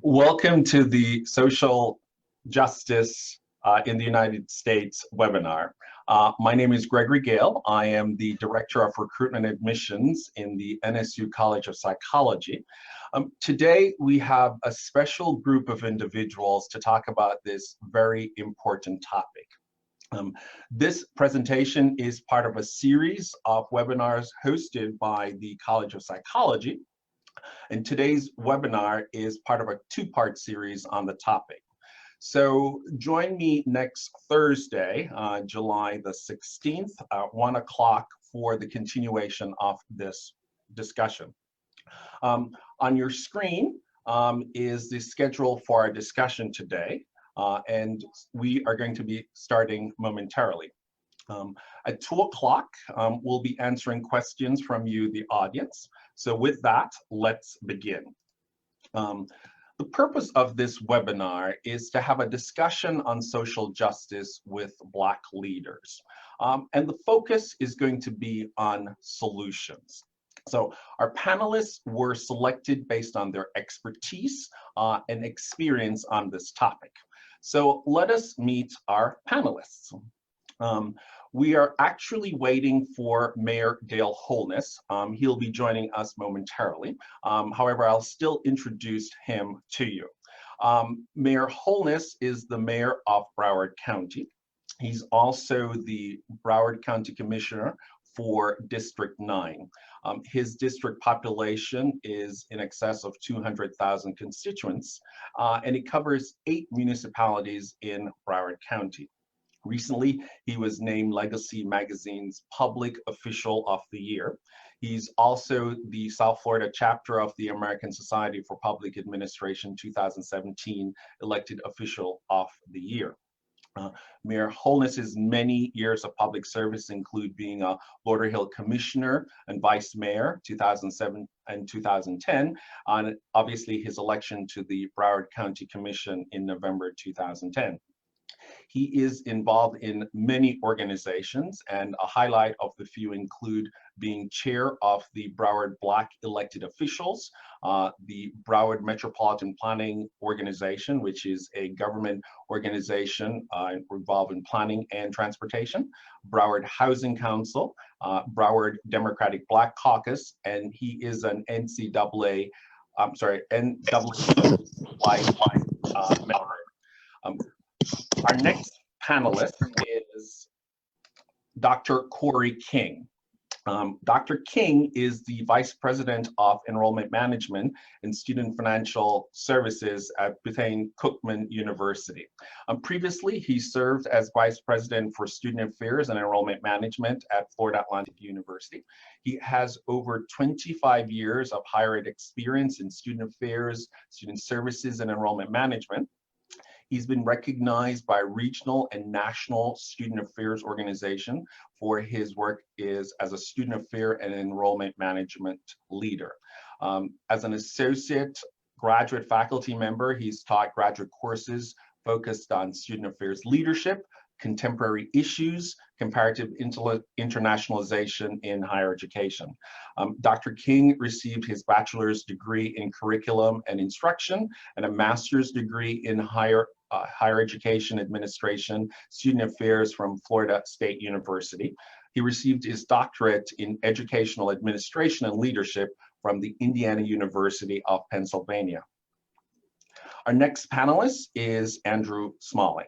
Welcome to the Social Justice in the United States webinar. My name is Gregory Gayle. I am the Director of Recruitment Admissions in the NSU College of Psychology. Today, we have a special group of individuals to talk about this very important topic. This presentation is part of a series of webinars hosted by the College of Psychology. And today's webinar is part of a two-part series on the topic. So join me next Thursday, July the 16th, at 1 o'clock for the continuation of this discussion. On your screen is the schedule for our discussion today, and we are going to be starting momentarily. At 2 o'clock, we'll be answering questions from you, the audience. So with that, let's begin. The purpose of this webinar is to have a discussion on social justice with Black leaders. And the focus is going to be on solutions. So our panelists were selected based on their expertise and experience on this topic. So let us meet our panelists. We are actually waiting for Mayor Gayle Holness. He'll be joining us momentarily. However, I'll still introduce him to you. Mayor Holness is the mayor of Broward County. He's also the Broward County Commissioner for District 9. His district population is in excess of 200,000 constituents, and it covers 8 municipalities in Broward County. Recently, he was named Legacy Magazine's Public Official of the Year. He's also the South Florida chapter of the American Society for Public Administration 2017 elected Official of the Year. Mayor Holness's many years of public service include being a Lauderhill Commissioner and Vice Mayor 2007 and 2010, and obviously his election to the Broward County Commission in November 2010. He is involved in many organizations, and a highlight of the few include being chair of the Broward Black Elected Officials, the Broward Metropolitan Planning Organization, which is a government organization involved in planning and transportation, Broward Housing Council, Broward Democratic Black Caucus, and he is an NCAA member. Our next panelist is Dr. Corey King. Dr. King is the Vice President of Enrollment Management and Student Financial Services at Bethune-Cookman University. Previously, he served as Vice President for Student Affairs and Enrollment Management at Florida Atlantic University. He has over 25 years of higher ed experience in student affairs, student services, and enrollment management. He's been recognized by regional and national student affairs organization for his work as a student affairs and enrollment management leader. As an associate graduate faculty member, he's taught graduate courses focused on student affairs leadership, contemporary issues, comparative internationalization in higher education. Dr. King received his bachelor's degree in curriculum and instruction and a master's degree in higher education administration, student affairs from Florida State University. He received his doctorate in educational administration and leadership from the Indiana University of Pennsylvania. Our next panelist is Andrew Smalley.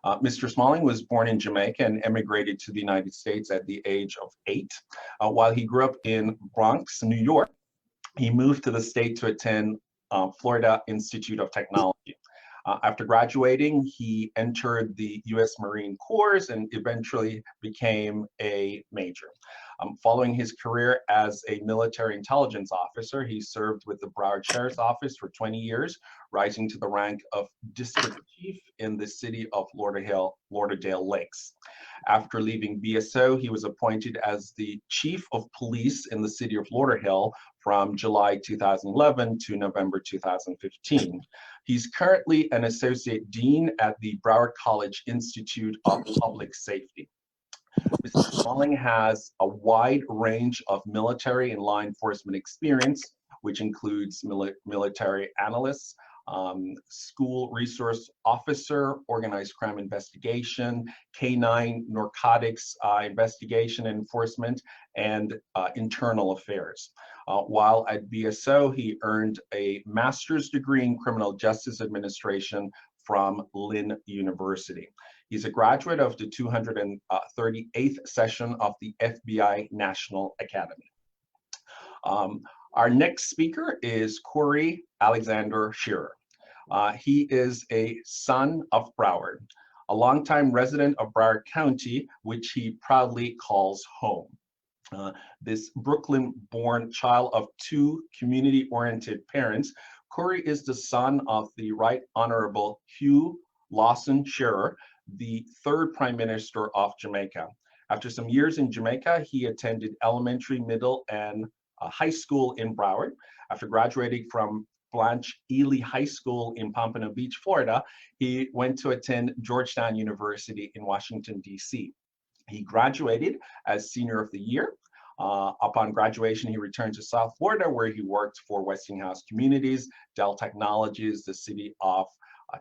Mr. Smalley was born in Jamaica and emigrated to the United States at the age of 8. While he grew up in Bronx, New York, he moved to the state to attend Florida Institute of Technology. After graduating, he entered the U.S. Marine Corps and eventually became a major. Following his career as a military intelligence officer, he served with the Broward Sheriff's Office for 20 years, rising to the rank of district chief in the city of Lauderdale Lakes. After leaving BSO, he was appointed as the chief of police in the city of Lauderhill from July 2011 to November 2015. He's currently an associate dean at the Broward College Institute of Public Safety. Mr. Smalley has a wide range of military and law enforcement experience, which includes military analysts, school resource officer, organized crime investigation, K-9 narcotics investigation and enforcement, and internal affairs. While at BSO, he earned a master's degree in criminal justice administration from Lynn University. He's a graduate of the 238th session of the FBI National Academy. Our next speaker is Corey Alexander Shearer. He is a son of Broward, a longtime resident of Broward County, which he proudly calls home. This Brooklyn-born child of two community-oriented parents, Corey is the son of the Right Honorable Hugh Lawson Shearer, the third Prime Minister of Jamaica. After some years in Jamaica, he attended elementary, middle, and high school in Broward. After graduating from Blanche Ely High School in Pompano Beach, Florida, he went to attend Georgetown University in Washington, D.C. He graduated as Senior of the Year. Upon graduation, he returned to South Florida, where he worked for Westinghouse Communities, Dell Technologies, the city of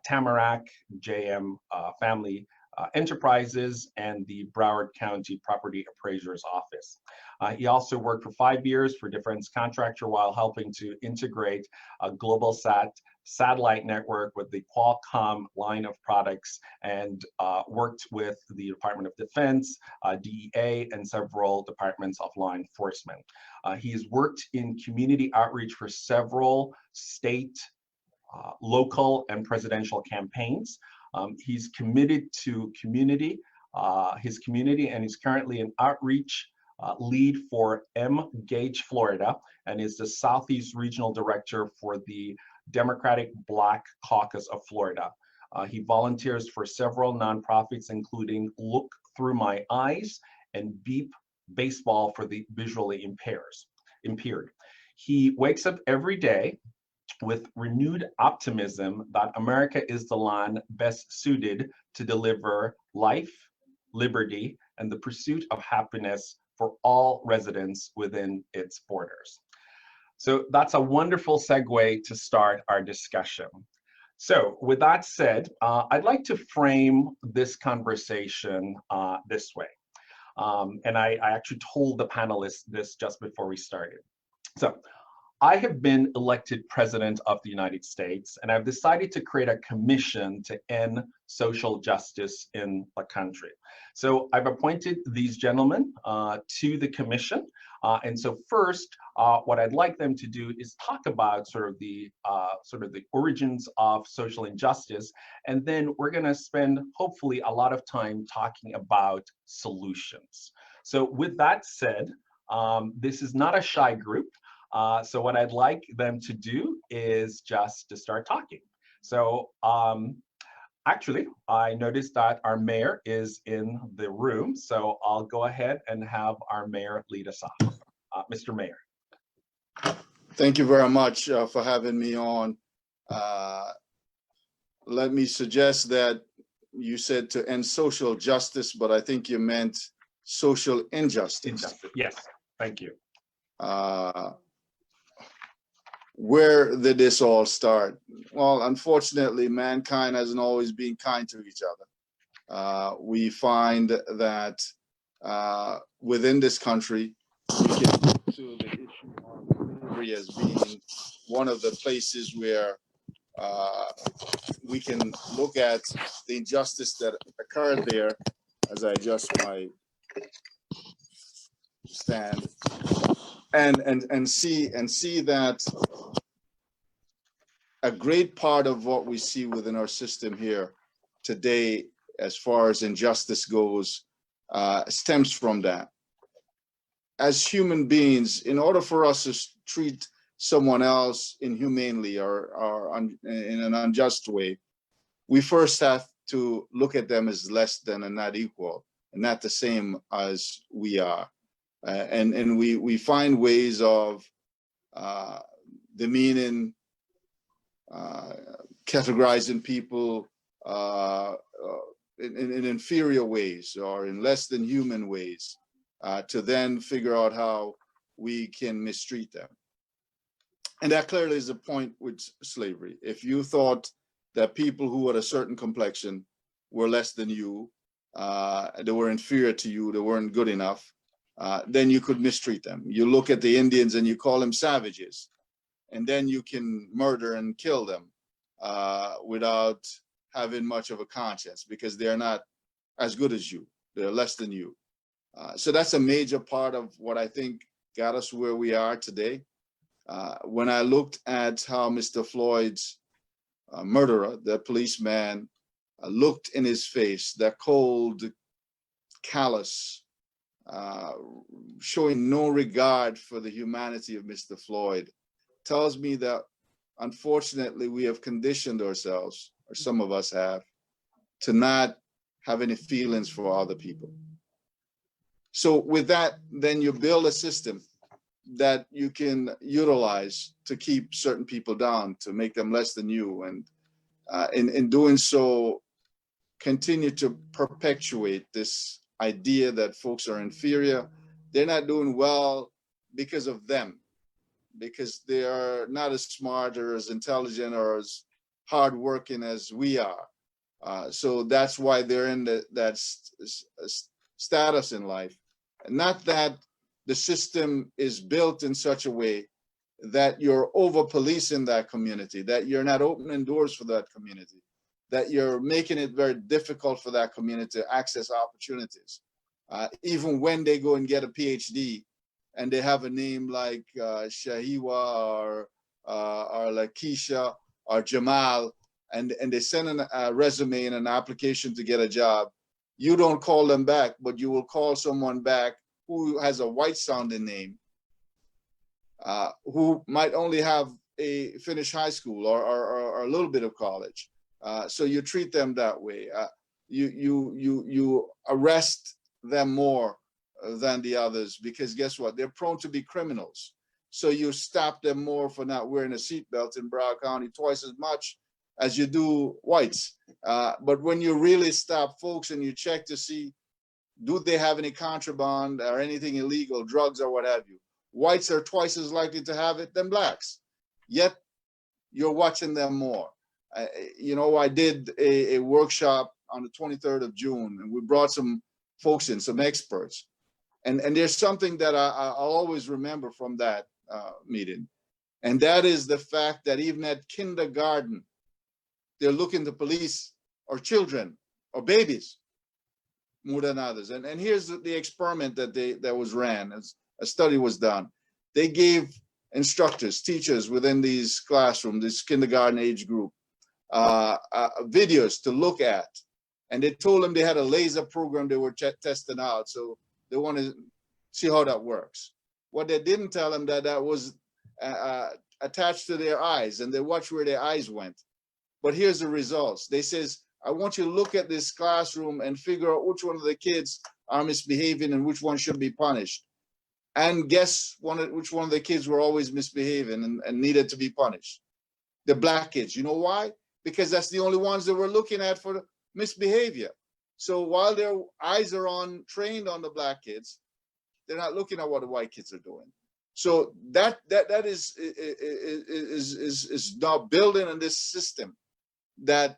Tamarack, JM Family Enterprises, and the Broward County Property Appraiser's Office. He also worked for 5 years for defense contractor while helping to integrate a global satellite network with the Qualcomm line of products, and worked with the Department of Defense, DEA, and several departments of law enforcement. He's worked in community outreach for several state, local, and presidential campaigns. He's committed to his community, and he's currently an outreach lead for Gage, Florida, and is the Southeast Regional Director for the Democratic Black Caucus of Florida. He volunteers for several nonprofits, including Look Through My Eyes and Beep Baseball for the visually impaired. He wakes up every day with renewed optimism that America is the land best suited to deliver life, liberty, and the pursuit of happiness for all residents within its borders. So that's a wonderful segue to start our discussion. So with that said, I'd like to frame this conversation this way. And I actually told the panelists this just before we started. So I have been elected President of the United States, and I've decided to create a commission to end social justice in the country. So I've appointed these gentlemen to the commission. And so first, what I'd like them to do is talk about sort of the origins of social injustice, and then we're going to spend hopefully a lot of time talking about solutions. So with that said, this is not a shy group. So what I'd like them to do is just to start talking. So actually, I noticed that our mayor is in the room, so I'll go ahead and have our mayor lead us off. Mr. Mayor. Thank you very much for having me on. Let me suggest that you said to end social justice, but I think you meant social injustice. Yes, thank you. Where did this all start? Well, unfortunately, mankind hasn't always been kind to each other. We find that within this country, we can look to the issue of slavery as being one of the places where we can look at the injustice that occurred there. As I adjust my stand, and see that a great part of what we see within our system here today, as far as injustice goes, stems from that. As human beings, in order for us to treat someone else inhumanely or in an unjust way, we first have to look at them as less than and not equal, and not the same as we are. And we find ways of demeaning, categorizing people in inferior ways or in less than human ways, to then figure out how we can mistreat them. And that clearly is the point with slavery. If you thought that people who had a certain complexion were less than you, they were inferior to you, they weren't good enough, then you could mistreat them. You look at the Indians and you call them savages, and then you can murder and kill them without having much of a conscience, because they're not as good as you, they're less than you. So that's a major part of what I think got us where we are today. When I looked at how Mr. Floyd's murderer, the policeman, looked in his face, that cold, callous, showing no regard for the humanity of Mr. Floyd, tells me that unfortunately we have conditioned ourselves, or some of us have, to not have any feelings for other people. So with that, then you build a system that you can utilize to keep certain people down, to make them less than you, and in doing so, continue to perpetuate this idea that folks are inferior. They're not doing well because of them, because they are not as smart or as intelligent or as hardworking as we are. So that's why they're in that status in life. Not that the system is built in such a way that you're over-policing that community, that you're not opening doors for that community, that you're making it very difficult for that community to access opportunities. Even when they go and get a PhD and they have a name like Shahiwa or Lakeisha or Jamal, and they send a resume and an application to get a job, you don't call them back, but you will call someone back who has a white sounding name, who might only have a finished high school or a little bit of college. So you treat them that way. You arrest them more than the others, because guess what? They're prone to be criminals. So you stop them more for not wearing a seatbelt in Broward County twice as much as you do whites. But when you really stop folks and you check to see, do they have any contraband or anything illegal, drugs or what have you, whites are twice as likely to have it than blacks. Yet you're watching them more. I did a workshop on the 23rd of June, and we brought some folks in, some experts. And there's something that I'll always remember from that meeting. And that is the fact that even at kindergarten, they're looking to police or children or babies more than others. And here's the experiment that was ran, as a study was done. They gave instructors, teachers within these classrooms, this kindergarten age group, videos to look at. And they told them they had a laser program they were testing out. So they want to see how that works. What they didn't tell them that was attached to their eyes, and they watched where their eyes went. But here's the results. They says, I want you to look at this classroom and figure out which one of the kids are misbehaving and which one should be punished. And guess which one of the kids were always misbehaving and needed to be punished? The black kids. You know why? Because that's the only ones that we're looking at for misbehavior. So while their eyes are trained on the black kids, they're not looking at what the white kids are doing. So that is now building in this system that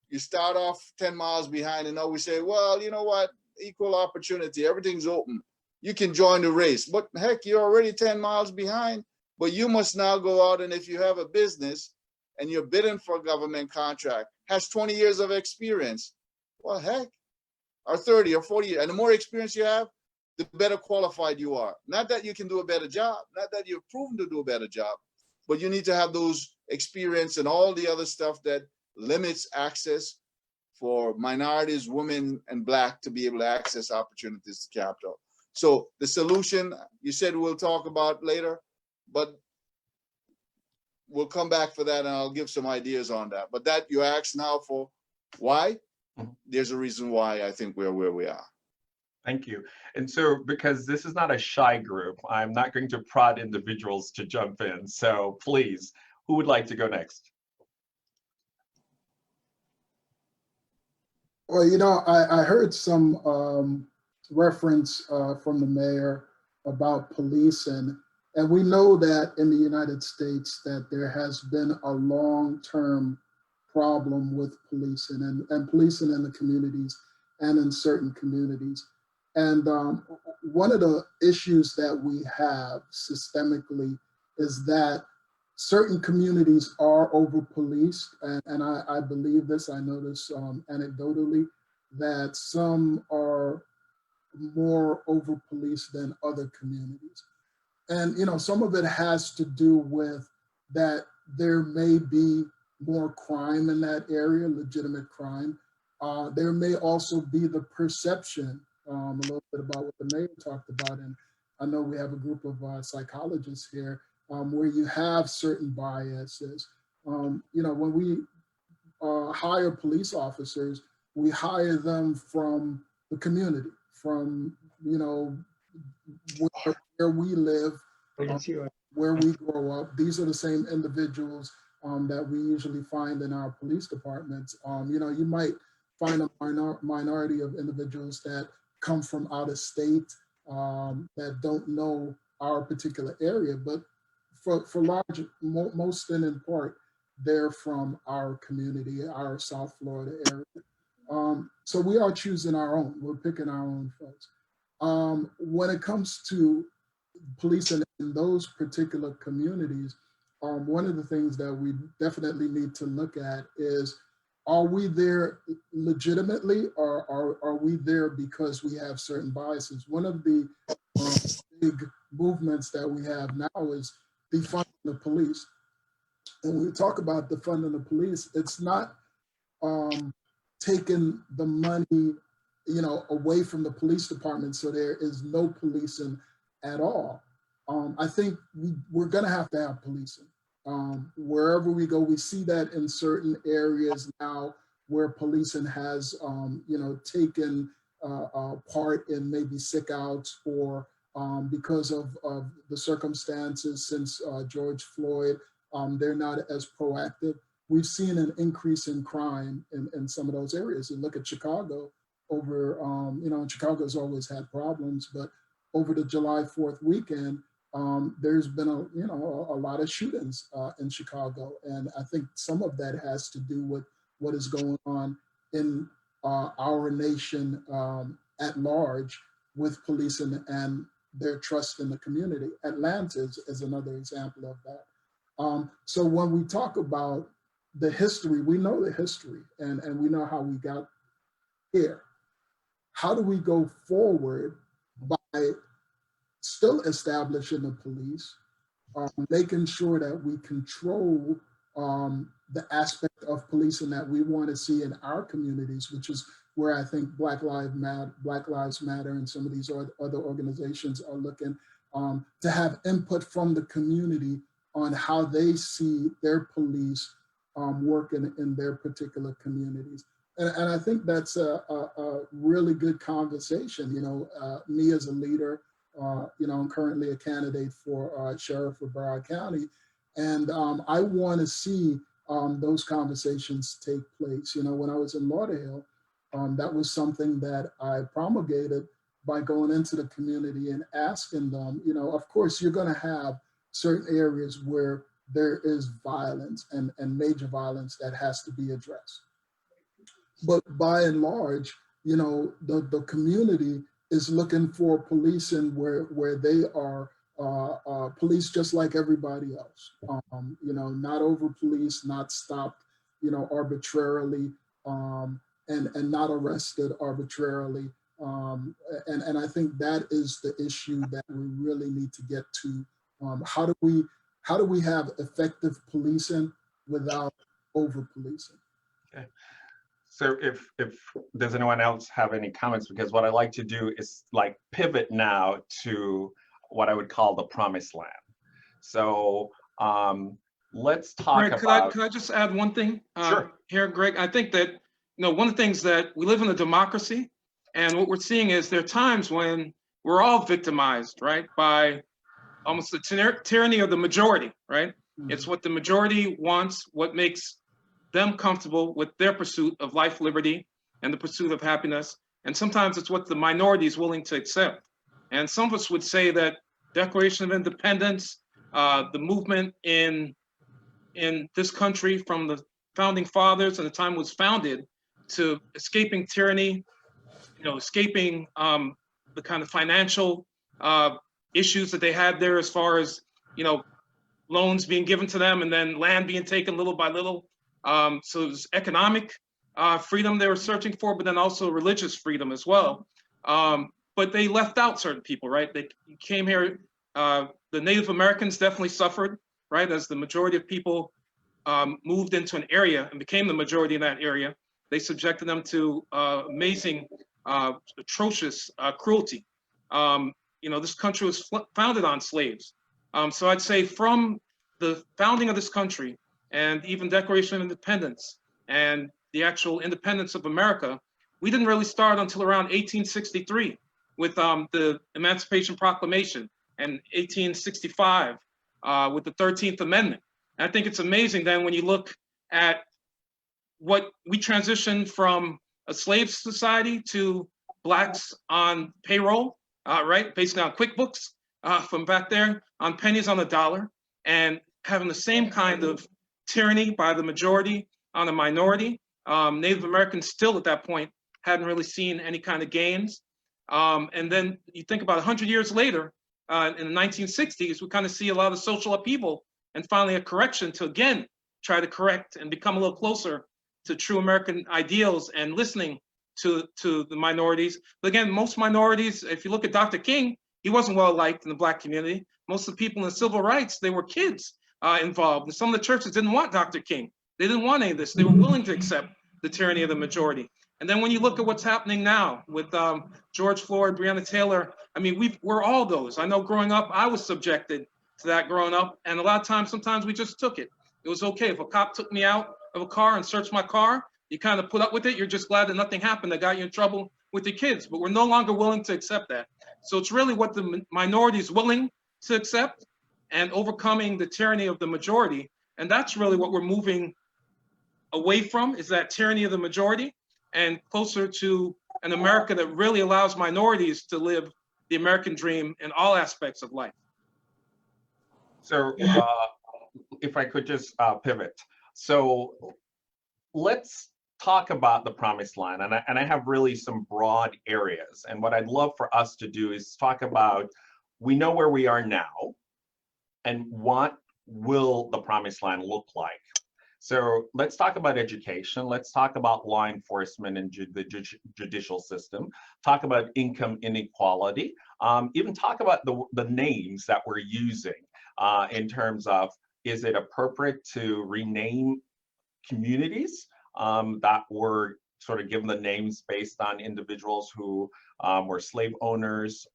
you start off 10 miles behind, and now we say, well, you know what? Equal opportunity, everything's open. You can join the race. But heck, you're already 10 miles behind, but you must now go out, and if you have a business and you're bidding for a government contract, has 20 years of experience, well, heck, or 30 or 40 years. And the more experience you have, the better qualified you are. Not that you can do a better job, not that you've proven to do a better job, but you need to have those experience and all the other stuff that limits access for minorities, women, and black to be able to access opportunities to capital. So the solution, you said we'll talk about later, but we'll come back for that, and I'll give some ideas on that. But that you asked now for why, there's a reason why I think we're where we are. Thank you. And so, because this is not a shy group, I'm not going to prod individuals to jump in. So please, who would like to go next? Well, I heard some reference from the mayor about policing And we know that in the United States that there has been a long-term problem with policing and policing in the communities and in certain communities. And one of the issues that we have systemically is that certain communities are over-policed, and I believe this, I know this anecdotally, that some are more over-policed than other communities. And some of it has to do with that there may be more crime in that area, legitimate crime. There may also be the perception, a little bit about what the mayor talked about, and I know we have a group of psychologists here, where you have certain biases. When we hire police officers, we hire them from the community, from where we live, where we grow up. These are the same individuals that we usually find in our police departments. You might find a minority of individuals that come from out of state that don't know our particular area, but for large, most and in part, they're from our community, our South Florida area. So we are choosing our own. We're picking our own folks. When it comes to policing in those particular communities, one of the things that we definitely need to look at is, are we there legitimately, or are we there because we have certain biases? One of the big movements that we have now is defunding the police. And when we talk about defunding the police, it's not taking the money away from the police department so there is no policing at all. I think we're going to have policing. Wherever we go, we see that in certain areas now where policing has, taken part in maybe sick outs or because of the circumstances since George Floyd, they're not as proactive. We've seen an increase in crime in some of those areas. And look at Chicago over, Chicago's always had problems, but over the July 4th weekend, there's been a lot of shootings in Chicago. And I think some of that has to do with what is going on in our nation at large with policing and their trust in the community. Atlanta is another example of that. So when we talk about the history, we know the history and we know how we got here. How do we go forward by still establishing the police, making sure that we control the aspect of policing that we want to see in our communities, which is where I think Black Lives Matter and some of these other organizations are looking to have input from the community on how they see their police working in their particular communities. And I think that's a really good conversation. Me as a leader, I'm currently a candidate for sheriff of Broward County, and I want to see those conversations take place. When I was in Lauderdale, that was something that I promulgated by going into the community and asking them, of course, you're going to have certain areas where there is violence and major violence that has to be addressed. But by and large, the community is looking for policing where they are police just like everybody else. Not over policed, not stopped, arbitrarily, and not arrested arbitrarily. And I think that is the issue that we really need to get to. How do we have effective policing without over policing? Okay. So if does anyone else have any comments? Because what I like to do is like pivot now to what I would call the promised land. So let's talk Greg, about. could I just add one thing? Sure. Here, Greg, I think that one of the things that we live in a democracy, and what we're seeing is there are times when we're all victimized, right, by almost the tyranny of the majority, right? Mm-hmm. It's what the majority wants, what makes them comfortable with their pursuit of life, liberty, and the pursuit of happiness. And sometimes it's what the minority is willing to accept. And some of us would say that Declaration of Independence, the movement in this country from the founding fathers and the time it was founded to escaping tyranny, escaping the kind of financial issues that they had there as far as, loans being given to them and then land being taken little by little. So it was economic freedom they were searching for, but then also religious freedom as well. But they left out certain people, right? They came here, the Native Americans definitely suffered, right? As the majority of people moved into an area and became the majority in that area, they subjected them to amazing, atrocious cruelty. This country was founded on slaves. So I'd say from the founding of this country and even Declaration of Independence and the actual independence of America, we didn't really start until around 1863 with the Emancipation Proclamation and 1865 with the 13th Amendment. And I think it's amazing then when you look at what we transitioned from a slave society to Blacks on payroll, right? Basically on QuickBooks from back there, on pennies on the dollar, and having the same kind of tyranny by the majority on the minority. Native Americans still at that point hadn't really seen any kind of gains. And then you think about 100 years later, in the 1960s, we kind of see a lot of social upheaval and finally a correction to again try to correct and become a little closer to true American ideals and listening to the minorities. But again, most minorities, if you look at Dr. King, he wasn't well liked in the Black community. Most of the people in the civil rights, they were kids involved. And some of the churches didn't want Dr. King. They didn't want any of this. They were willing to accept the tyranny of the majority. And then when you look at what's happening now with George Floyd, Breonna Taylor, I mean, we're all those. I know growing up, I was subjected to that growing up. And a lot of times, sometimes we just took it. It was okay. If a cop took me out of a car and searched my car, you kind of put up with it. You're just glad that nothing happened that got you in trouble with your kids. But we're no longer willing to accept that. So it's really what the minority is willing to accept and overcoming the tyranny of the majority. And that's really what we're moving away from, is that tyranny of the majority, and closer to an America that really allows minorities to live the American dream in all aspects of life. So if I could just pivot. So let's talk about the promised land. And I have really some broad areas. And what I'd love for us to do is talk about, we know where we are now and what will the promised land look like. So let's talk about education. Let's talk about law enforcement and the judicial system. Talk about income inequality. Even talk about the names that we're using in terms of, is it appropriate to rename communities that were sort of given the names based on individuals who were slave owners,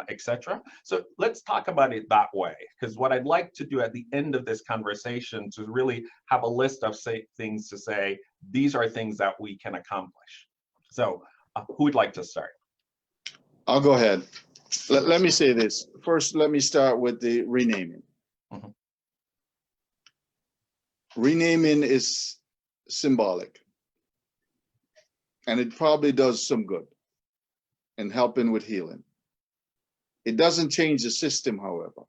etc. So let's talk about it that way, because what I'd like to do at the end of this conversation to really have a list of things to say, these are things that we can accomplish. So who would like to start? I'll go ahead. Let me say this. First, let me start with the renaming. Mm-hmm. Renaming is symbolic, and it probably does some good in helping with healing. It doesn't change the system, however,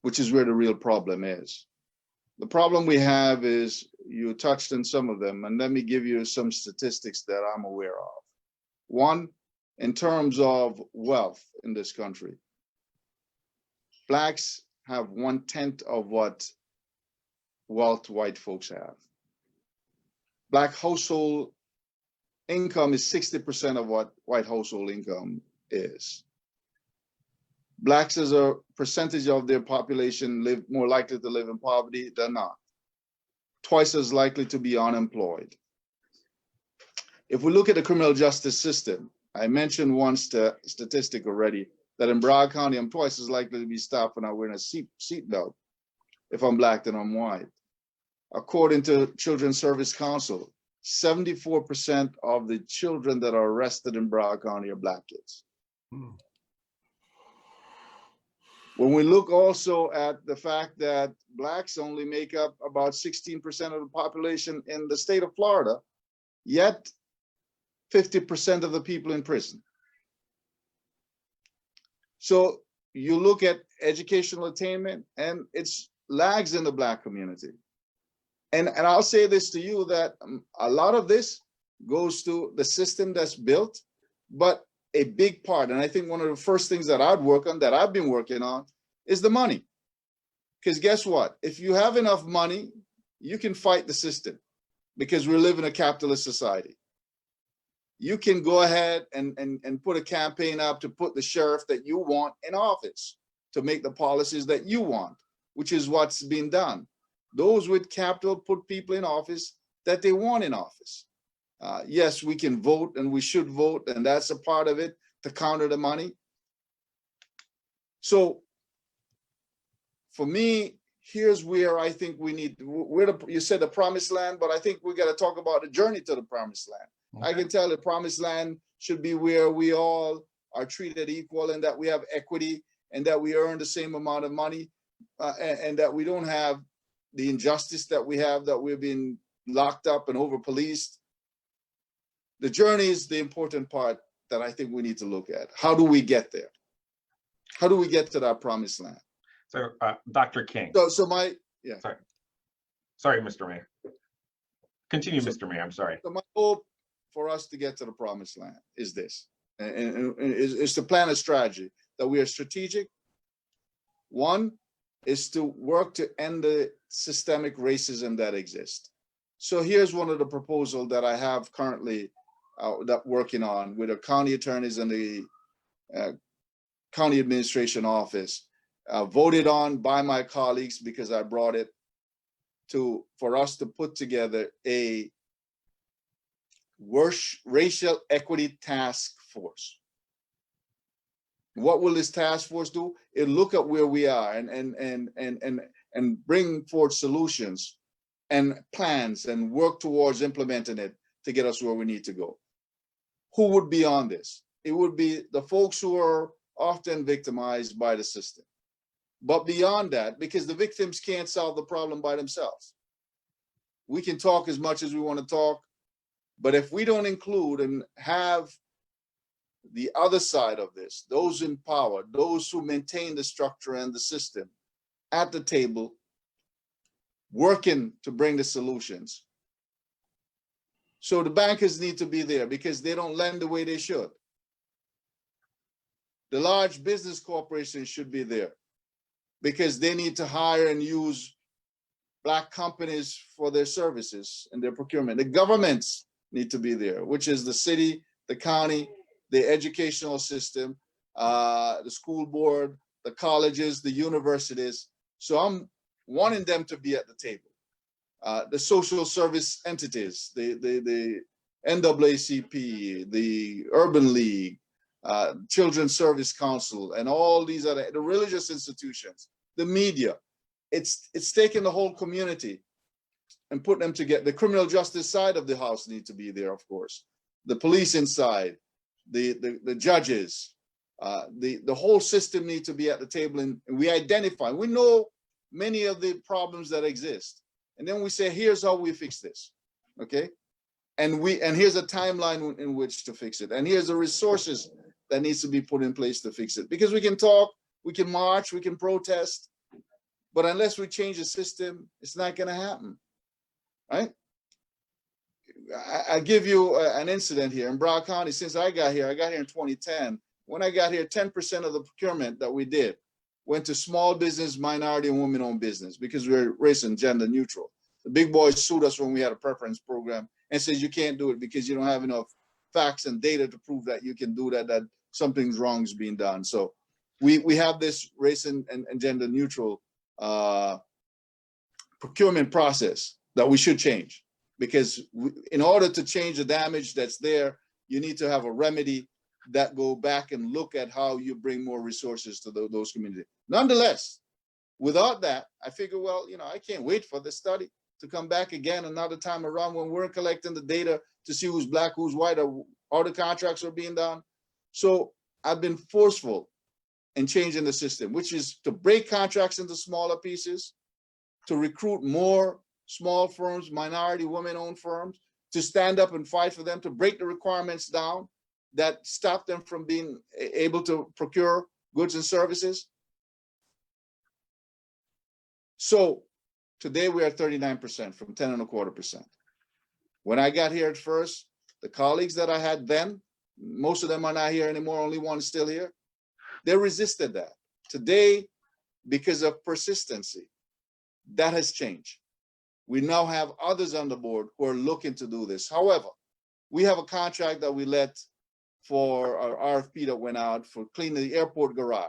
which is where the real problem is. The problem we have is, you touched on some of them, and let me give you some statistics that I'm aware of. One, in terms of wealth in this country, Blacks have 1/10 of what wealth white folks have. Black household income is 60% of what white household income is. Blacks as a percentage of their population live more likely to live in poverty than not. Twice as likely to be unemployed. If we look at the criminal justice system, I mentioned one statistic already, that in Broward County, I'm twice as likely to be stopped when I'm wearing a seatbelt if I'm Black than I'm white. According to Children's Service Council, 74% of the children that are arrested in Broward County are Black kids. When we look also at the fact that Blacks only make up about 16% of the population in the state of Florida, yet 50% of the people in prison. So you look at educational attainment and it's lags in the Black community. And I'll say this to you, that a lot of this goes to the system that's built, but a big part, and I think one of the first things that I'd work on, that I've been working on, is the money. Because guess what? If you have enough money, you can fight the system, because we live in a capitalist society. You can go ahead and put a campaign up to put the sheriff that you want in office, to make the policies that you want, which is what's being done. Those with capital put people in office that they want in office. Yes, we can vote and we should vote, and that's a part of it, to counter the money. So for me, here's where I think we need, you said the promised land, but I think we got to talk about the journey to the promised land. Okay. I can tell the promised land should be where we all are treated equal, and that we have equity, and that we earn the same amount of money, and that we don't have the injustice that we have, that we've been locked up and over policed. The journey is the important part that I think we need to look at. How do we get there? How do we get to that promised land? So, Dr. King. So my, yeah. Sorry, Mr. Mayor. Continue, Mr. Mayor, I'm sorry. So my hope for us to get to the promised land is this, and is to plan a strategy that we are strategic. One is to work to end the systemic racism that exists. So here's one of the proposals that I have currently that working on with the county attorneys and the county administration office, voted on by my colleagues because I brought it for us to put together a racial equity task force. What will this task force do? It'll look at where we are and bring forth solutions and plans and work towards implementing it to get us where we need to go. Who would be on this? It would be the folks who are often victimized by the system. But beyond that, because the victims can't solve the problem by themselves. We can talk as much as we want to talk, but if we don't include and have the other side of this, those in power, those who maintain the structure and the system at the table, working to bring the solutions. So the bankers need to be there because they don't lend the way they should. The large business corporations should be there because they need to hire and use Black companies for their services and their procurement. The governments need to be there, which is the city, the county, the educational system, the school board, the colleges, the universities. So I'm wanting them to be at the table. The social service entities, the NAACP, the Urban League, Children's Service Council, and all these other, the religious institutions, the media. It's taking the whole community and putting them together. The criminal justice side of the house need to be there, of course. The police inside, the judges, the whole system need to be at the table, and we identify. We know many of the problems that exist, and then we say, here's how we fix this, okay? And here's a timeline in which to fix it, and here's the resources that needs to be put in place to fix it. Because we can talk, we can march, we can protest, but unless we change the system, it's not going to happen, right? I give you an incident here in Broward County. Since I got here in 2010. When I got here, 10% of the procurement that we did went to small business, minority, and women-owned business because we're race and gender neutral. The big boys sued us when we had a preference program and says you can't do it because you don't have enough facts and data to prove that you can do that, that something's wrong is being done. So we have this race and gender neutral procurement process that we should change, because in order to change the damage that's there, you need to have a remedy that go back and look at how you bring more resources to those communities. Nonetheless, without that, I figure, well, I can't wait for the study to come back again another time around when we're collecting the data to see who's Black, who's white, or all the contracts are being done. So I've been forceful in changing the system, which is to break contracts into smaller pieces, to recruit more small firms, minority, women-owned firms, to stand up and fight for them, to break the requirements down that stop them from being able to procure goods and services. So today we are 39% from 10.25%. When I got here at first, the colleagues that I had then, most of them are not here anymore, only one is still here. They resisted that. Today, because of persistency, that has changed. We now have others on the board who are looking to do this. However, we have a contract that we let for our RFP that went out for cleaning the airport garage.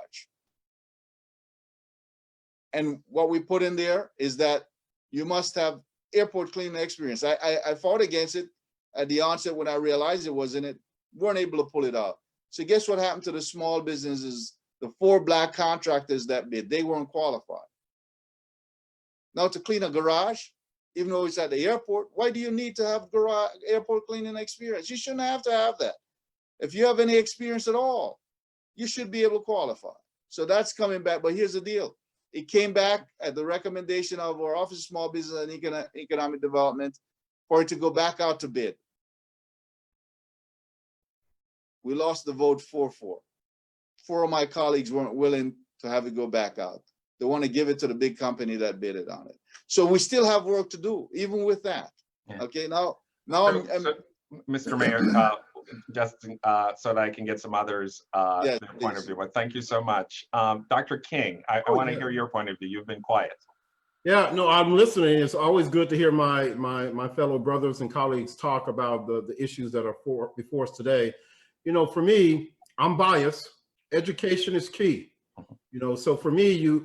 And what we put in there is that you must have airport cleaning experience. I fought against it at the onset when I realized it wasn't it, weren't able to pull it out. So guess what happened to the small businesses, the 4 Black contractors that bid, they weren't qualified. Now to clean a garage, even though it's at the airport, why do you need to have garage airport cleaning experience? You shouldn't have to have that. If you have any experience at all, you should be able to qualify. So that's coming back, but here's the deal. It came back at the recommendation of our Office of Small Business and Economic Development for it to go back out to bid. We lost the vote 4-4. 4 of my colleagues weren't willing to have it go back out. They want to give it to the big company that bid it on it. So we still have work to do, even with that. Yeah. Okay, now so, Mr. Mayor, just so that I can get some others yes, their point of view. But thank you so much. Dr. King, I want to hear your point of view. You've been quiet. Yeah, no, I'm listening. It's always good to hear my fellow brothers and colleagues talk about the issues that are before us today. You know, for me, I'm biased. Education is key. You know, so for me,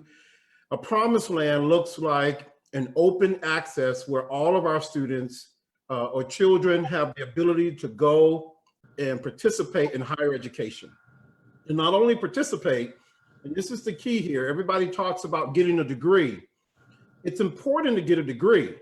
a promised land looks like an open access where all of our students or children have the ability to go and participate in higher education. And not only participate, and this is the key here, everybody talks about getting a degree. It's important to get a degree,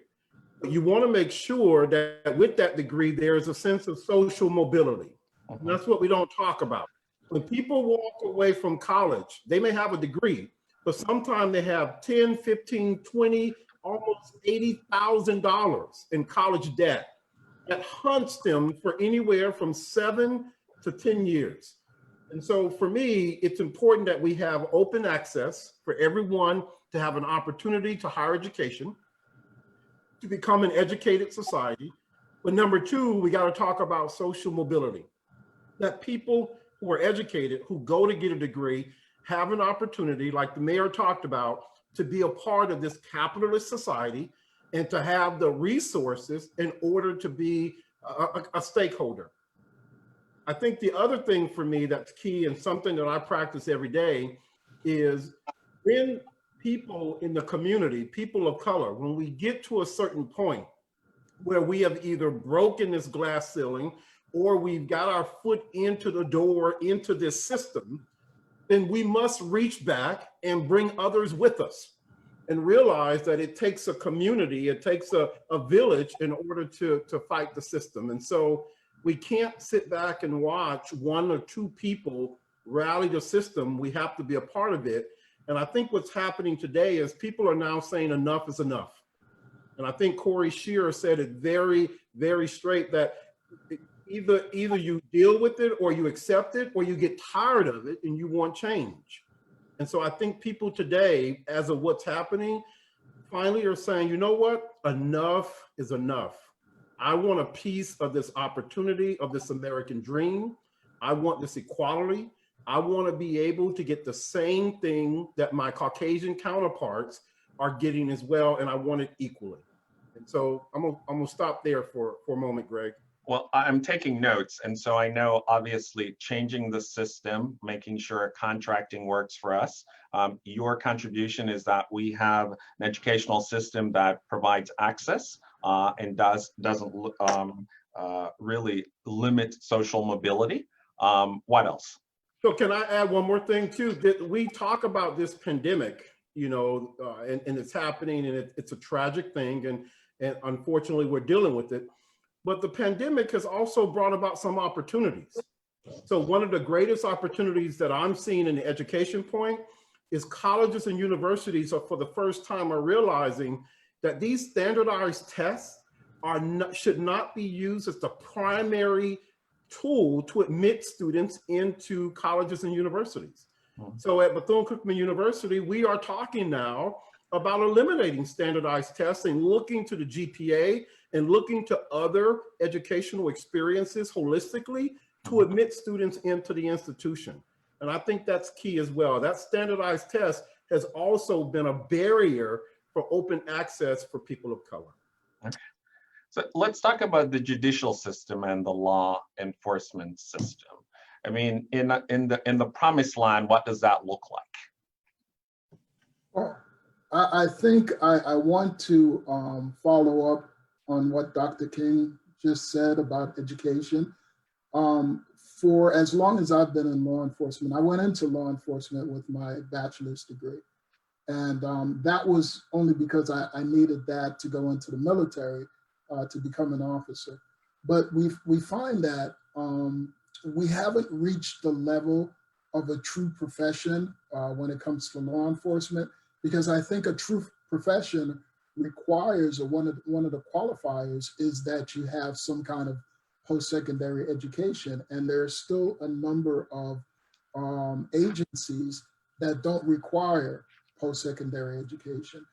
but you want to make sure that with that degree, there is a sense of social mobility. And that's what we don't talk about. When people walk away from college, they may have a degree, but sometimes they have 10, 15, 20, almost $80,000 in college debt that hunts them for anywhere from 7 to 10 years. And so for me, it's important that we have open access for everyone to have an opportunity to higher education, to become an educated society. But number 2, we got to talk about social mobility, that people who are educated, who go to get a degree, have an opportunity, like the mayor talked about, to be a part of this capitalist society and to have the resources in order to be a stakeholder. I think the other thing for me that's key and something that I practice every day is when people in the community, people of color, when we get to a certain point where we have either broken this glass ceiling or we've got our foot into the door into this system, then we must reach back and bring others with us and realize that it takes a community, it takes a village in order to fight the system. And so we can't sit back and watch 1 or 2 people rally the system. We have to be a part of it. And I think what's happening today is people are now saying enough is enough. And I think Corey Shearer said it very, very straight that either you deal with it or you accept it or you get tired of it and you want change. And so I think people today, as of what's happening, finally are saying, you know what, enough is enough. I want a piece of this opportunity, of this American dream. I want this equality. I want to be able to get the same thing that my Caucasian counterparts are getting as well, and I want it equally. And so I'm gonna stop there for a moment, Greg. Well, I'm taking notes, and so I know obviously changing the system, making sure contracting works for us. Your contribution is that we have an educational system that provides access and doesn't really limit social mobility. What else? So can I add one more thing too? That we talk about this pandemic, you know, and it's happening, and it's a tragic thing, and unfortunately we're dealing with it. But the pandemic has also brought about some opportunities. So one of the greatest opportunities that I'm seeing in the education point is colleges and universities are for the first time are realizing that these standardized tests should not be used as the primary tool to admit students into colleges and universities. So at Bethune-Cookman University, we are talking now about eliminating standardized tests and looking to the GPA and looking to other educational experiences holistically to admit students into the institution. And I think that's key as well. That standardized test has also been a barrier for open access for people of color. So let's talk about the judicial system and the law enforcement system. I mean, in the promised land, what does that look like? Well, I think I want to follow up on what Dr. King just said about education. For as long as I've been in law enforcement, I went into law enforcement with my bachelor's degree. And that was only because I needed that to go into the military to become an officer. But we find that we haven't reached the level of a true profession when it comes to law enforcement, because I think a true profession requires, or one of the qualifiers is that you have some kind of post-secondary education. And there's still a number of agencies that don't require post-secondary education.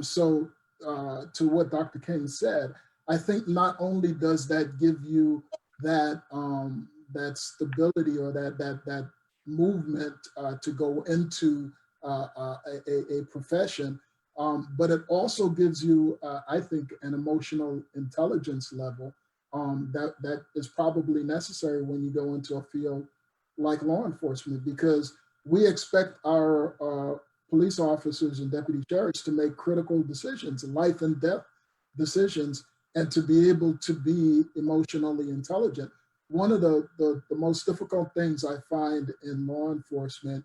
So to what Dr. King said, I think not only does that give you that that stability or that movement to go into a profession, but it also gives you, I think, an emotional intelligence level that is probably necessary when you go into a field like law enforcement, because we expect our police officers and deputy sheriffs to make critical decisions, life and death decisions, and to be able to be emotionally intelligent. One of the most difficult things I find in law enforcement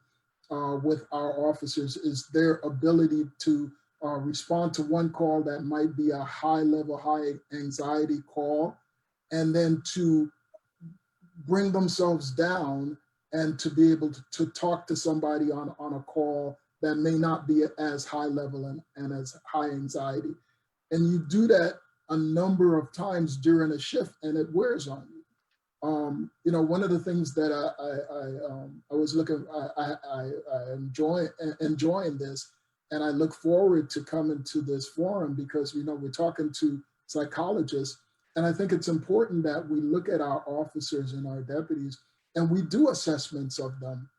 with our officers is their ability to respond to one call that might be a high level, high anxiety call, and then to bring themselves down and to be able to talk to somebody on a call that may not be as high level and as high anxiety. And you do that a number of times during a shift, and it wears on you. You know, one of the things that I was looking, I enjoying this, and I look forward to coming to this forum because, you know, we're talking to psychologists, and I think it's important that we look at our officers and our deputies, and we do assessments of them,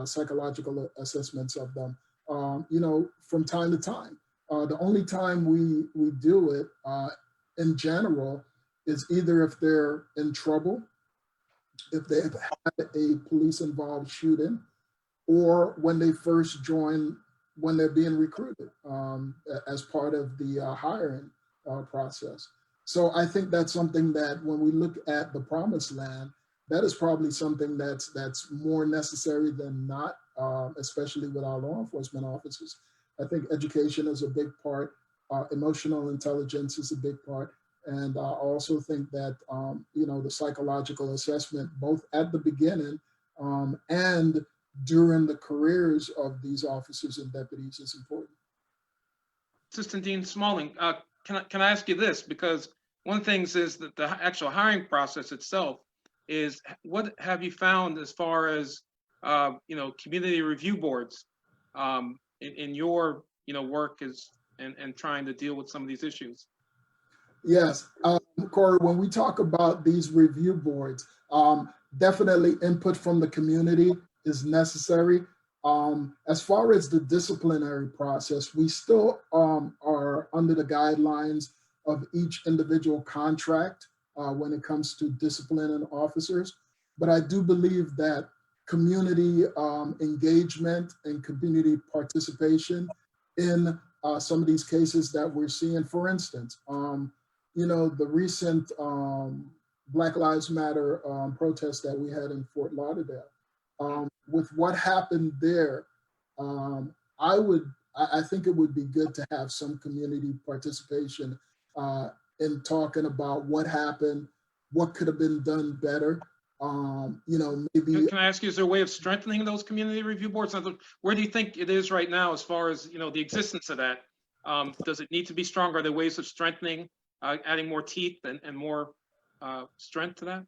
psychological assessments of them, you know, from time to time. The only time we do it in general is either if they're in trouble, if they've had a police involved shooting, or when they first join, when they're being recruited as part of the hiring process. So I think that's something that when we look at the promised land, that is probably something that's more necessary than not, especially with our law enforcement officers. I think education is a big part, emotional intelligence is a big part, and I also think that you know, the psychological assessment, both at the beginning and during the careers of these officers and deputies, is important. Assistant Dean Smalley, can I ask you this? Because one of the things is that the actual hiring process itself is, what have you found as far as you know, community review boards in your, you know, work is and trying to deal with some of these issues? Yes, Corey, when we talk about these review boards, definitely input from the community is necessary. As far as the disciplinary process, we still are under the guidelines of each individual contract when it comes to disciplining officers. But I do believe that community engagement and community participation in some of these cases that we're seeing, for instance, you know, the recent Black Lives Matter protest that we had in Fort Lauderdale. With what happened there, I think it would be good to have some community participation in talking about what happened, what could have been done better. You know, maybe. Can I ask you, is there a way of strengthening those community review boards? Where do you think it is right now as far as, you know, the existence of that? Does it need to be stronger? Are there ways of strengthening, adding more teeth and more strength to that?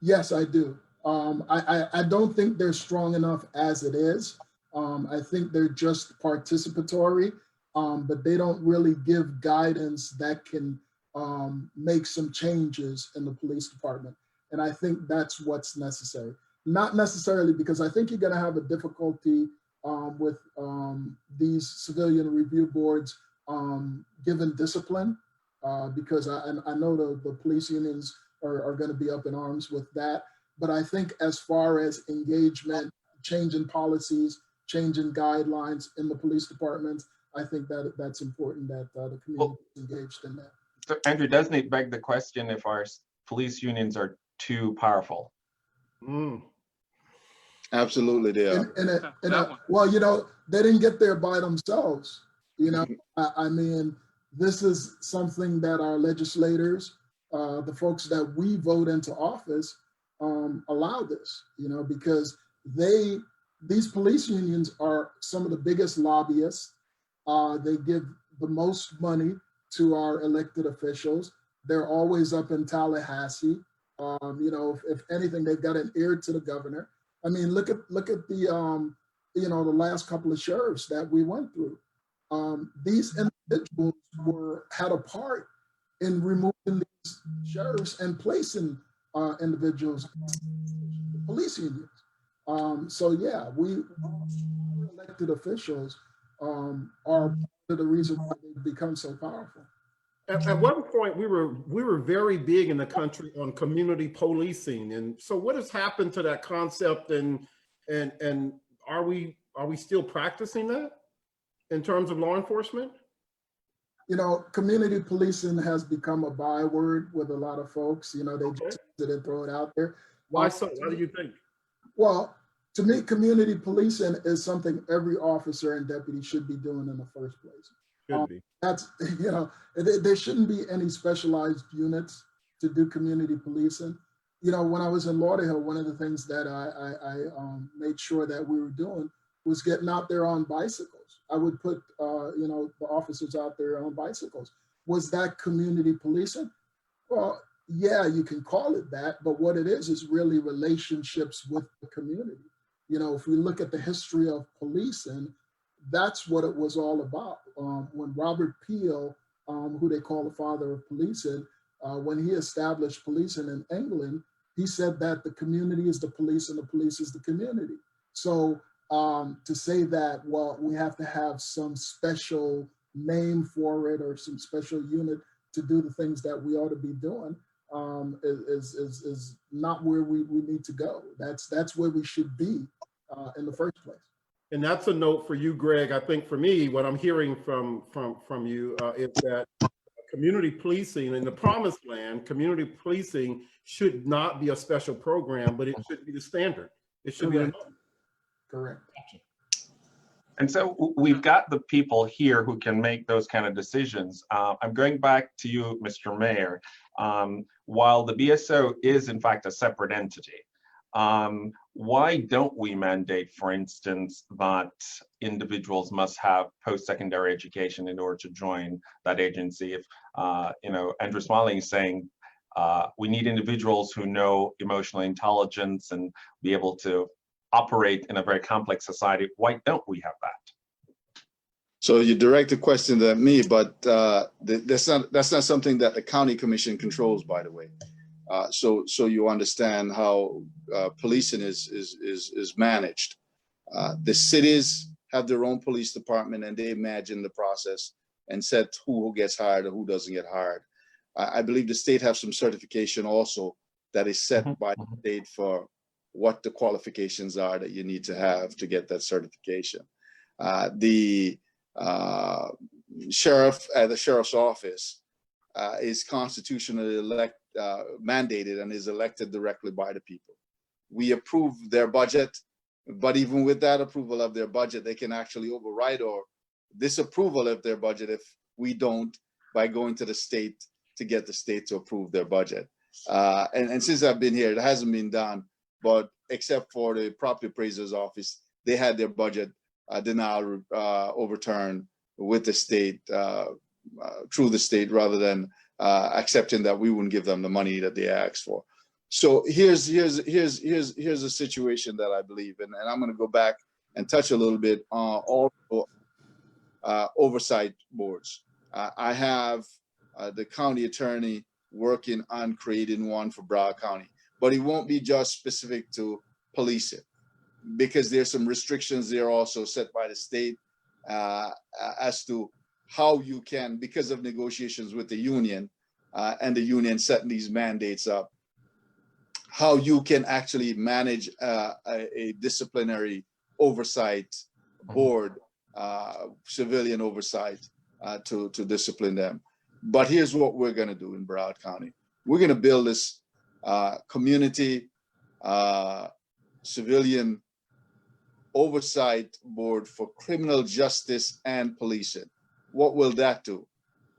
Yes, I do. I don't think they're strong enough as it is. I think they're just participatory, but they don't really give guidance that can make some changes in the police department. And I think that's what's necessary. Not necessarily because I think you're going to have a difficulty with these civilian review boards given discipline, because I know the police unions are going to be up in arms with that. But I think as far as engagement, changing policies, changing guidelines in the police departments, I think that that's important that the community is engaged in that. So Andrew, doesn't it beg the question if our police unions are too powerful? Mm. Absolutely, they are. Well, you know, they didn't get there by themselves. You know, I mean, this is something that our legislators, the folks that we vote into office, allow this. You know, because these police unions are some of the biggest lobbyists. They give the most money to our elected officials. They're always up in Tallahassee. You know, if anything, they've got an ear to the governor. I mean, look at the you know, the last couple of sheriffs that we went through. These individuals had a part in removing these sheriffs and placing individuals in the police unions. So yeah, our elected officials are the reason why they've become so powerful. At one point, we were very big in the country on community policing, and so what has happened to that concept? And are we still practicing that in terms of law enforcement? You know, community policing has become a byword with a lot of folks. You know, they just didn't throw it out there. Why so? What do you think? Well, to me, community policing is something every officer and deputy should be doing in the first place. Should be. That's, you know, there shouldn't be any specialized units to do community policing. You know, when I was in Lauderhill, one of the things that I made sure that we were doing was getting out there on bicycles. I would put, you know, the officers out there on bicycles. Was that community policing? Well, yeah, you can call it that, but what it is really relationships with the community. You know, if we look at the history of policing, that's what it was all about. When Robert Peel, who they call the father of policing, when he established policing in England, he said that the community is the police and the police is the community. So to say that, well, we have to have some special name for it or some special unit to do the things that we ought to be doing is not where we need to go. That's where we should be in the first place. And that's a note for you, Greg. I think for me, what I'm hearing from you is that community policing in the promised land, community policing should not be a special program, but it should be the standard. It should be the norm. Correct. And so we've got the people here who can make those kind of decisions. I'm going back to you, Mr. Mayor. While the BSO is in fact a separate entity, why don't we mandate, for instance, that individuals must have post-secondary education in order to join that agency? If, you know, Andrew Smalley is saying we need individuals who know emotional intelligence and be able to operate in a very complex society. Why don't we have that? So you direct the question at me, but that's not something that the county commission controls, by the way. So you understand how policing is managed. The cities have their own police department and they imagine the process and set who gets hired or who doesn't get hired. I believe the state have some certification also that is set by the state for what the qualifications are that you need to have to get that certification. The sheriff at the sheriff's office is constitutionally mandated and is elected directly by the people. We approve their budget, but even with that approval of their budget, they can actually override or disapproval of their budget if we don't, by going to the state to get the state to approve their budget. And since I've been here, it hasn't been done, but except for the property appraiser's office, they had their budget denial overturned with the state, through the state, rather than accepting that we wouldn't give them the money that they asked for. So here's a situation that I believe in, and I'm going to go back and touch a little bit on also oversight boards. I have the county attorney working on creating one for Broward County, but it won't be just specific to policing, because there's some restrictions there also set by the state as to how you can, because of negotiations with the union and the union setting these mandates up, how you can actually manage a disciplinary oversight board, civilian oversight to discipline them. But here's what we're going to do in Broward County. We're going to build this community civilian oversight board for criminal justice and policing. What will that do?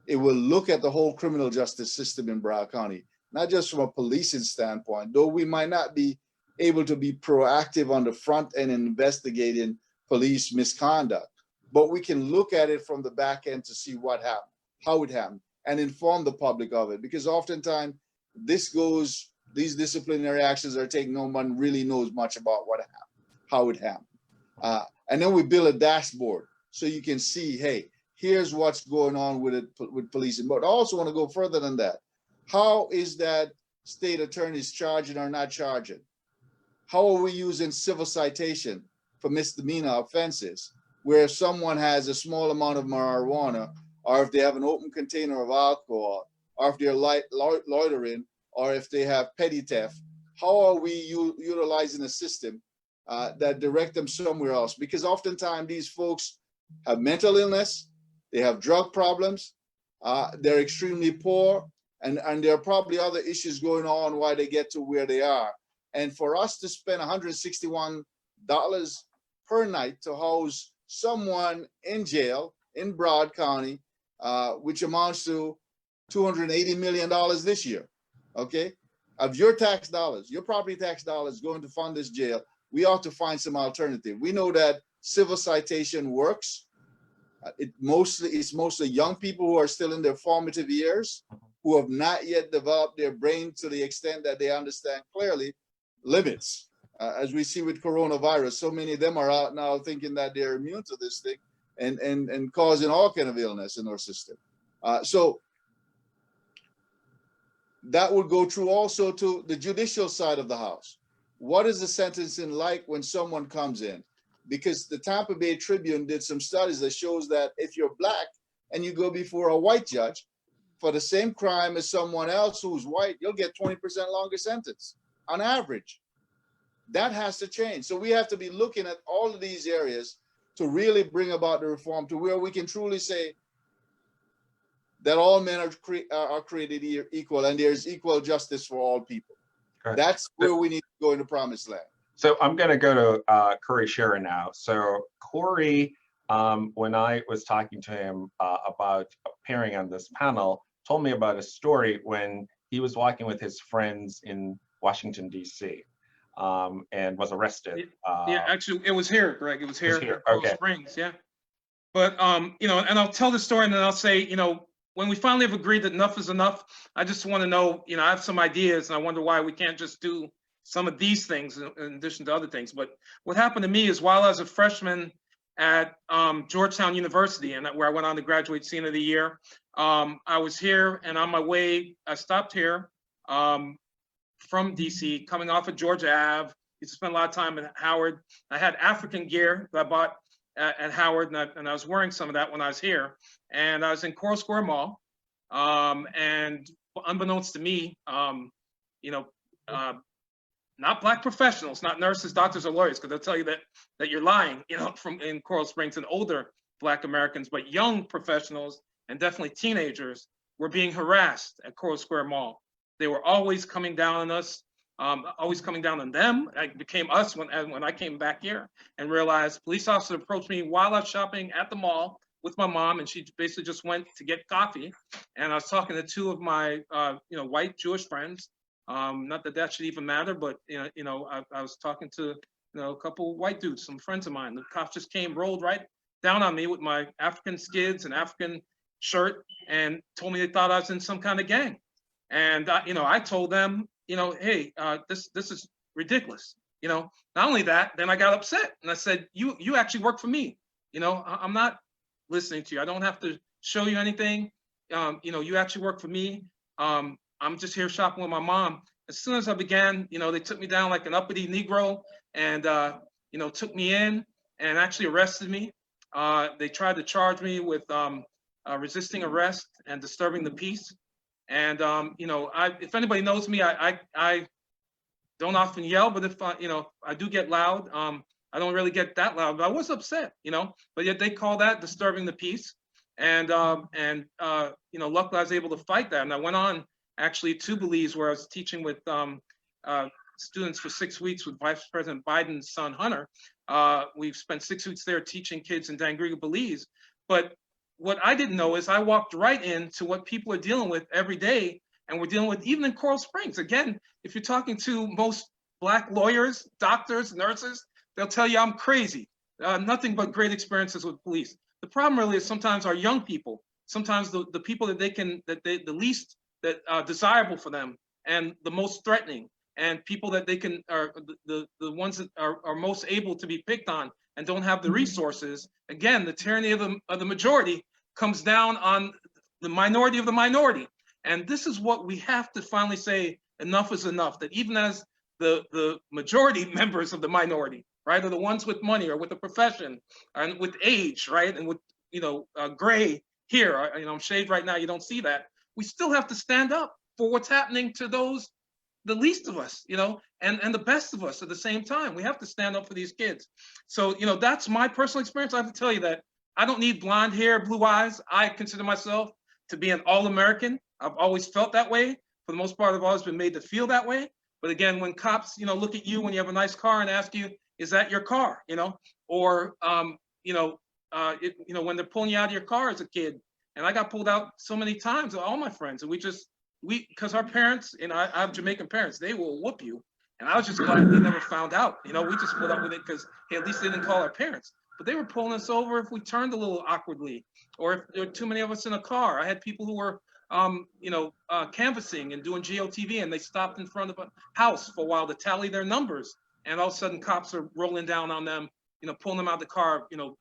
It will look at the whole criminal justice system in Broward County, not just from a policing standpoint, though we might not be able to be proactive on the front end in investigating police misconduct, but we can look at it from the back end to see what happened, how it happened, and inform the public of it. Because oftentimes these disciplinary actions are taken, no one really knows much about what happened, how it happened. And then we build a dashboard so you can see, hey, here's what's going on with policing. But I also want to go further than that. How is that state attorneys charging or not charging? How are we using civil citation for misdemeanor offenses, where if someone has a small amount of marijuana, or if they have an open container of alcohol, or if they're loitering, or if they have petty theft, how are we utilizing a system that direct them somewhere else? Because oftentimes these folks have mental illness, they have drug problems, they're extremely poor, and there are probably other issues going on why they get to where they are. And for us to spend $161 per night to house someone in jail in Broward County, which amounts to $280 million this year, okay? Of your tax dollars, your property tax dollars going to fund this jail, we ought to find some alternative. We know that civil citation works. It's mostly young people who are still in their formative years, who have not yet developed their brain to the extent that they understand clearly limits. As we see with coronavirus, so many of them are out now thinking that they're immune to this thing and causing all kind of illness in our system. So that would go through also to the judicial side of the house. What is the sentencing like when someone comes in? Because the Tampa Bay Tribune did some studies that shows that if you're Black and you go before a white judge for the same crime as someone else who's white, you'll get 20% longer sentence on average. That has to change. So we have to be looking at all of these areas to really bring about the reform to where we can truly say that all men are created equal and there's equal justice for all people. Correct. That's where we need to go in the promised land. So I'm going to go to Corey Scherer now. So Corey, when I was talking to him about appearing on this panel, told me about a story when he was walking with his friends in Washington, D.C. And was arrested. Yeah, actually, it was here, Greg. It was here. Okay. Springs, yeah. But, you know, and I'll tell the story and then I'll say, you know, when we finally have agreed that enough is enough, I just want to know, you know, I have some ideas and I wonder why we can't just do some of these things in addition to other things. But what happened to me is while I was a freshman at Georgetown University, and where I went on to graduate senior of the year, I was here and on my way, I stopped here from DC, coming off of Georgia Ave. Used to spend a lot of time at Howard. I had African gear that I bought at Howard, and I was wearing some of that when I was here. And I was in Coral Square Mall, and unbeknownst to me, you know, not Black professionals, not nurses, doctors, or lawyers, because they'll tell you that you're lying, you know, from in Coral Springs, and older Black Americans, but young professionals and definitely teenagers were being harassed at Coral Square Mall. They were always coming down on us, always coming down on them. It became us when I came back here and realized police officer approached me while I was shopping at the mall with my mom, and she basically just went to get coffee. And I was talking to two of my, you know, white Jewish friends. Not that that should even matter, but I was talking to, you know, a couple white dudes, some friends of mine. The cops just came, rolled right down on me with my African skids and African shirt, and told me they thought I was in some kind of gang. And you know, I told them, you know, hey, this is ridiculous. You know, not only that, then I got upset and I said, you actually work for me. You know, I'm not listening to you. I don't have to show you anything. You know, you actually work for me. I'm just here shopping with my mom. As soon as I began, you know, they took me down like an uppity Negro and, you know, took me in and actually arrested me. They tried to charge me with resisting arrest and disturbing the peace. And, you know, if anybody knows me, I don't often yell, but if you know, I do get loud. I don't really get that loud, but I was upset, you know, but yet they call that disturbing the peace. And you know, luckily I was able to fight that. And I went on actually to Belize, where I was teaching with students for 6 weeks with Vice President Biden's son, Hunter. We've spent 6 weeks there teaching kids in Dangriga, Belize. But what I didn't know is I walked right into what people are dealing with every day. And we're dealing with even in Coral Springs. Again, if you're talking to most Black lawyers, doctors, nurses, they'll tell you I'm crazy. Nothing but great experiences with police. The problem really is sometimes our young people, sometimes the people that the least desirable for them and the most threatening, and people that they can are the ones that are most able to be picked on and don't have the resources. Again, the tyranny of the majority comes down on the minority of the minority. And this is what we have to finally say, enough is enough, that even as the majority members of the minority, right, are the ones with money or with a profession and with age, right, and with, you know, gray here, you know, I'm shaved right now, you don't see that. We still have to stand up for what's happening to those, the least of us, you know, and the best of us at the same time. We have to stand up for these kids. So, you know, that's my personal experience. I have to tell you that I don't need blonde hair, blue eyes. I consider myself to be an all-American. I've always felt that way. For the most part, I've always been made to feel that way. But again, when cops, you know, look at you when you have a nice car and ask you, is that your car, you know? Or, you know, when they're pulling you out of your car as a kid, and I got pulled out so many times, all my friends, and because our parents, and I have Jamaican parents, they will whoop you. And I was just glad we never found out, you know, we just put up with it because, hey, at least they didn't call our parents. But they were pulling us over if we turned a little awkwardly, or if there were too many of us in a car. I had people who were, you know, canvassing and doing GOTV, and they stopped in front of a house for a while to tally their numbers. And all of a sudden, cops are rolling down on them, you know, pulling them out of the car, you know,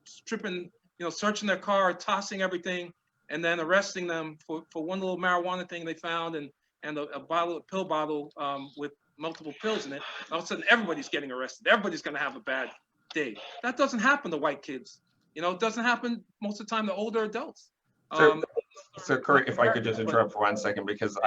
stripping, you know, searching their car, tossing everything, and then arresting them for one little marijuana thing they found, and a pill bottle with multiple pills in it. All of a sudden, everybody's getting arrested. Everybody's going to have a bad day. That doesn't happen to white kids. You know, it doesn't happen most of the time to older adults. So Kurt, if I could just interrupt for 1 second, because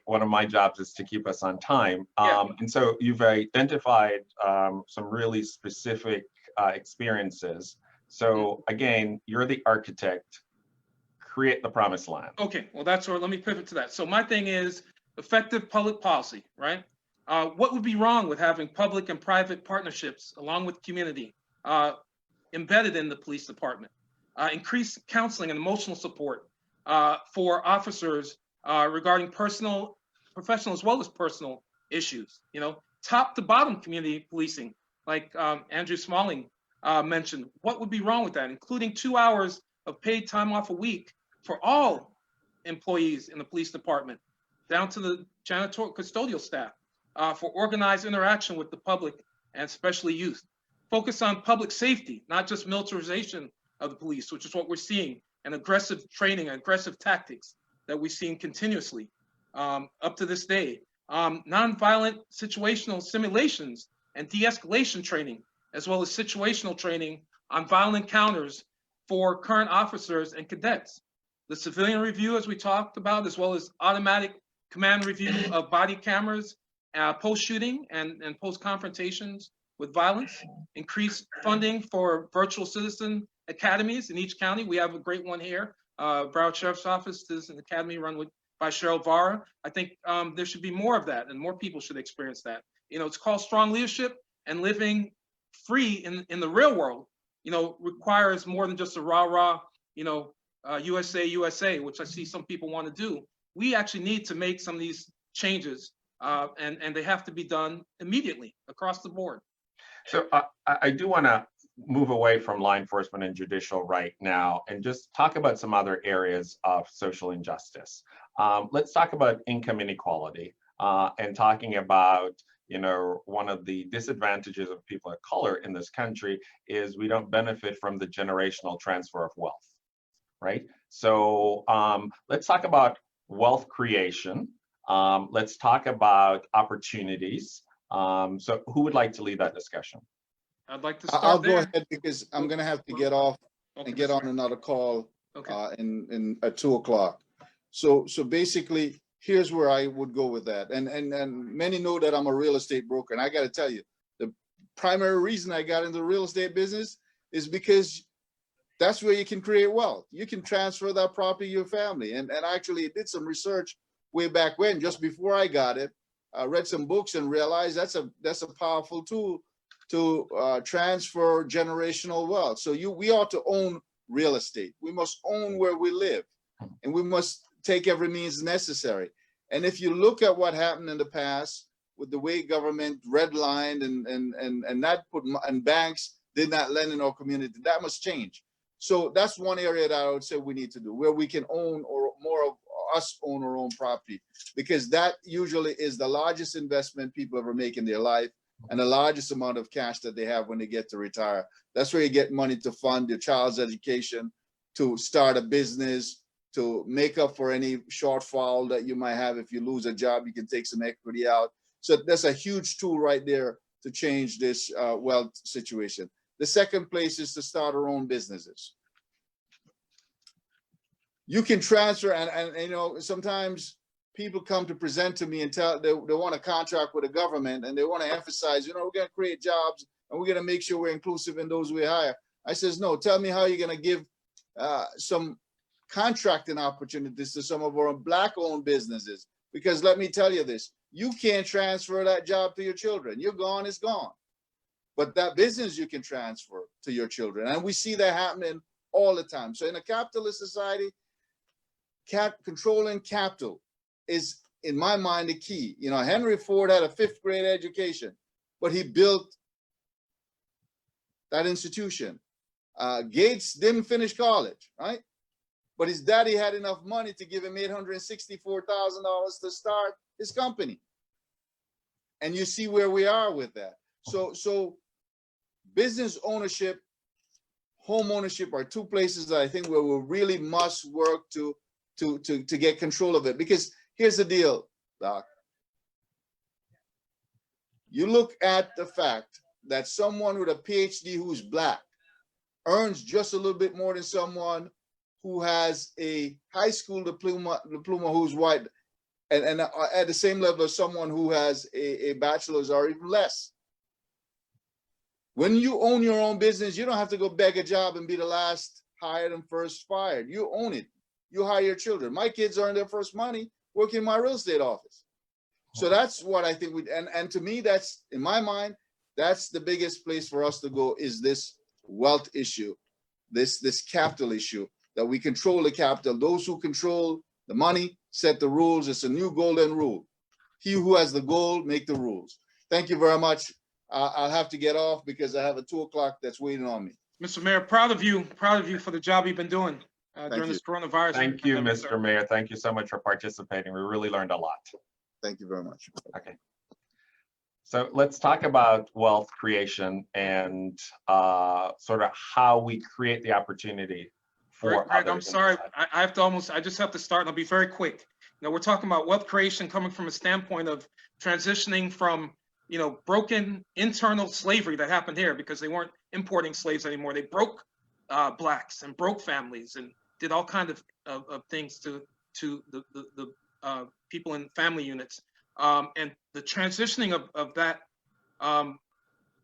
one of my jobs is to keep us on time. And so you've identified some really specific experiences. So again, you're the architect, create the promised land. Okay, well, that's where, let me pivot to that. So my thing is effective public policy, right? What would be wrong with having public and private partnerships along with community embedded in the police department? Increase counseling and emotional support for officers regarding professional as well as personal issues. You know, top to bottom community policing, like Andrew Smalley mentioned. What would be wrong with that? Including 2 hours of paid time off a week for all employees in the police department, down to the janitorial custodial staff, for organized interaction with the public and especially youth. Focus on public safety, not just militarization of the police, which is what we're seeing, and aggressive training, aggressive tactics that we've seen continuously up to this day. Nonviolent situational simulations and de-escalation training, as well as situational training on violent encounters for current officers and cadets. The civilian review, as we talked about, as well as automatic command review of body cameras, post-shooting and post-confrontations with violence. Increase funding for virtual citizen academies in each county. We have a great one here. Broward Sheriff's Office is an academy run by Cheryl Vara. I think there should be more of that, and more people should experience that. You know, it's called strong leadership, and living free in the real world, you know, requires more than just a rah-rah, you know, USA, USA, which I see some people want to do. We actually need to make some of these changes, and they have to be done immediately across the board. So I do want to move away from law enforcement and judicial right now and just talk about some other areas of social injustice. Let's talk about income inequality. and talking about, you know, one of the disadvantages of people of color in this country is we don't benefit from the generational transfer of wealth, right? So let's talk about wealth creation. Let's talk about opportunities. So who would like to lead that discussion? I'd like to start I'll there. go ahead because I'm going to have to get off Okay, and get Mr. on Mayor. another call Okay. in at 2 o'clock. So basically, here's where I would go with that. And many know that I'm a real estate broker, and I got to tell you, the primary reason I got into the real estate business is because that's where you can create wealth. You can transfer that property to your family. And actually did some research way back when, just before I got it. I read some books and realized that's a powerful tool to transfer generational wealth. So we ought to own real estate. We must own where we live, and we must take every means necessary. And if you look at what happened in the past with the way government redlined and not put, and banks did not lend in our community, that must change. So that's one area that I would say we need to do, where we can own, or more of us own our own property, because that usually is the largest investment people ever make in their life, and the largest amount of cash that they have when they get to retire. That's where you get money to fund your child's education, to start a business, to make up for any shortfall that you might have. If you lose a job, you can take some equity out. So that's a huge tool right there to change this wealth situation. The second place is to start our own businesses. You can transfer, and you know, sometimes people come to present to me and tell they want a contract with the government, and they want to emphasize, you know, we're going to create jobs and we're going to make sure we're inclusive in those we hire. I says, no, tell me how you're going to give some contracting opportunities to some of our Black-owned businesses, because let me tell you this, you can't transfer that job to your children. You're gone, it's gone. But that business you can transfer to your children. And we see that happening all the time. So in a capitalist society, controlling capital is, in my mind, the key. You know, Henry Ford had a 5th grade education, but he built that institution. Gates didn't finish college, right? But his daddy had enough money to give him $864,000 to start his company. And you see where we are with that. So business ownership, home ownership are two places that I think where we really must work to get control of it. Because here's the deal, Doc. You look at the fact that someone with a PhD who's Black earns just a little bit more than someone who has a high school diploma who's white, and at the same level as someone who has a bachelor's or even less. When you own your own business, you don't have to go beg a job and be the last hired and first fired. You own it. You hire your children. My kids earn their first money working in my real estate office. So that's what I think and to me, that's, in my mind, that's the biggest place for us to go, is this wealth issue, this capital issue, that we control the capital. Those who control the money set the rules. It's a new golden rule. He who has the gold make the rules. Thank you very much. I'll have to get off because I have a 2 o'clock that's waiting on me. Mr. Mayor, proud of you for the job you've been doing during this coronavirus. Thank you, Mr. Mayor. Thank you so much for participating. We really learned a lot. Thank you very much. Okay. So let's talk about wealth creation and sort of how we create the opportunity for Greg, others. I'm sorry, I just have to start, and I'll be very quick. You know, we're talking about wealth creation coming from a standpoint of transitioning from, you know, broken internal slavery that happened here because they weren't importing slaves anymore. They broke Blacks and broke families and did all kinds of things to the people in family units. And the transitioning of that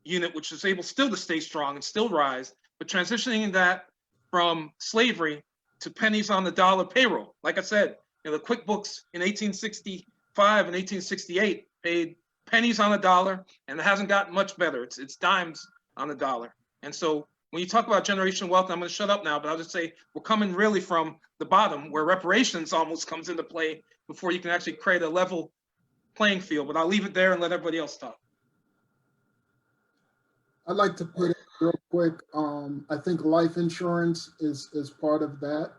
unit, which is able still to stay strong and still rise, but transitioning that from slavery to pennies on the dollar payroll. Like I said, you know, the QuickBooks in 1865 and 1868 paid pennies on a dollar, and it hasn't gotten much better. It's dimes on the dollar. And so when you talk about generational wealth, I'm going to shut up now, but I'll just say we're coming really from the bottom, where reparations almost comes into play before you can actually create a level playing field. But I'll leave it there and let everybody else talk. I'd like to put it real quick. I think life insurance is part of that.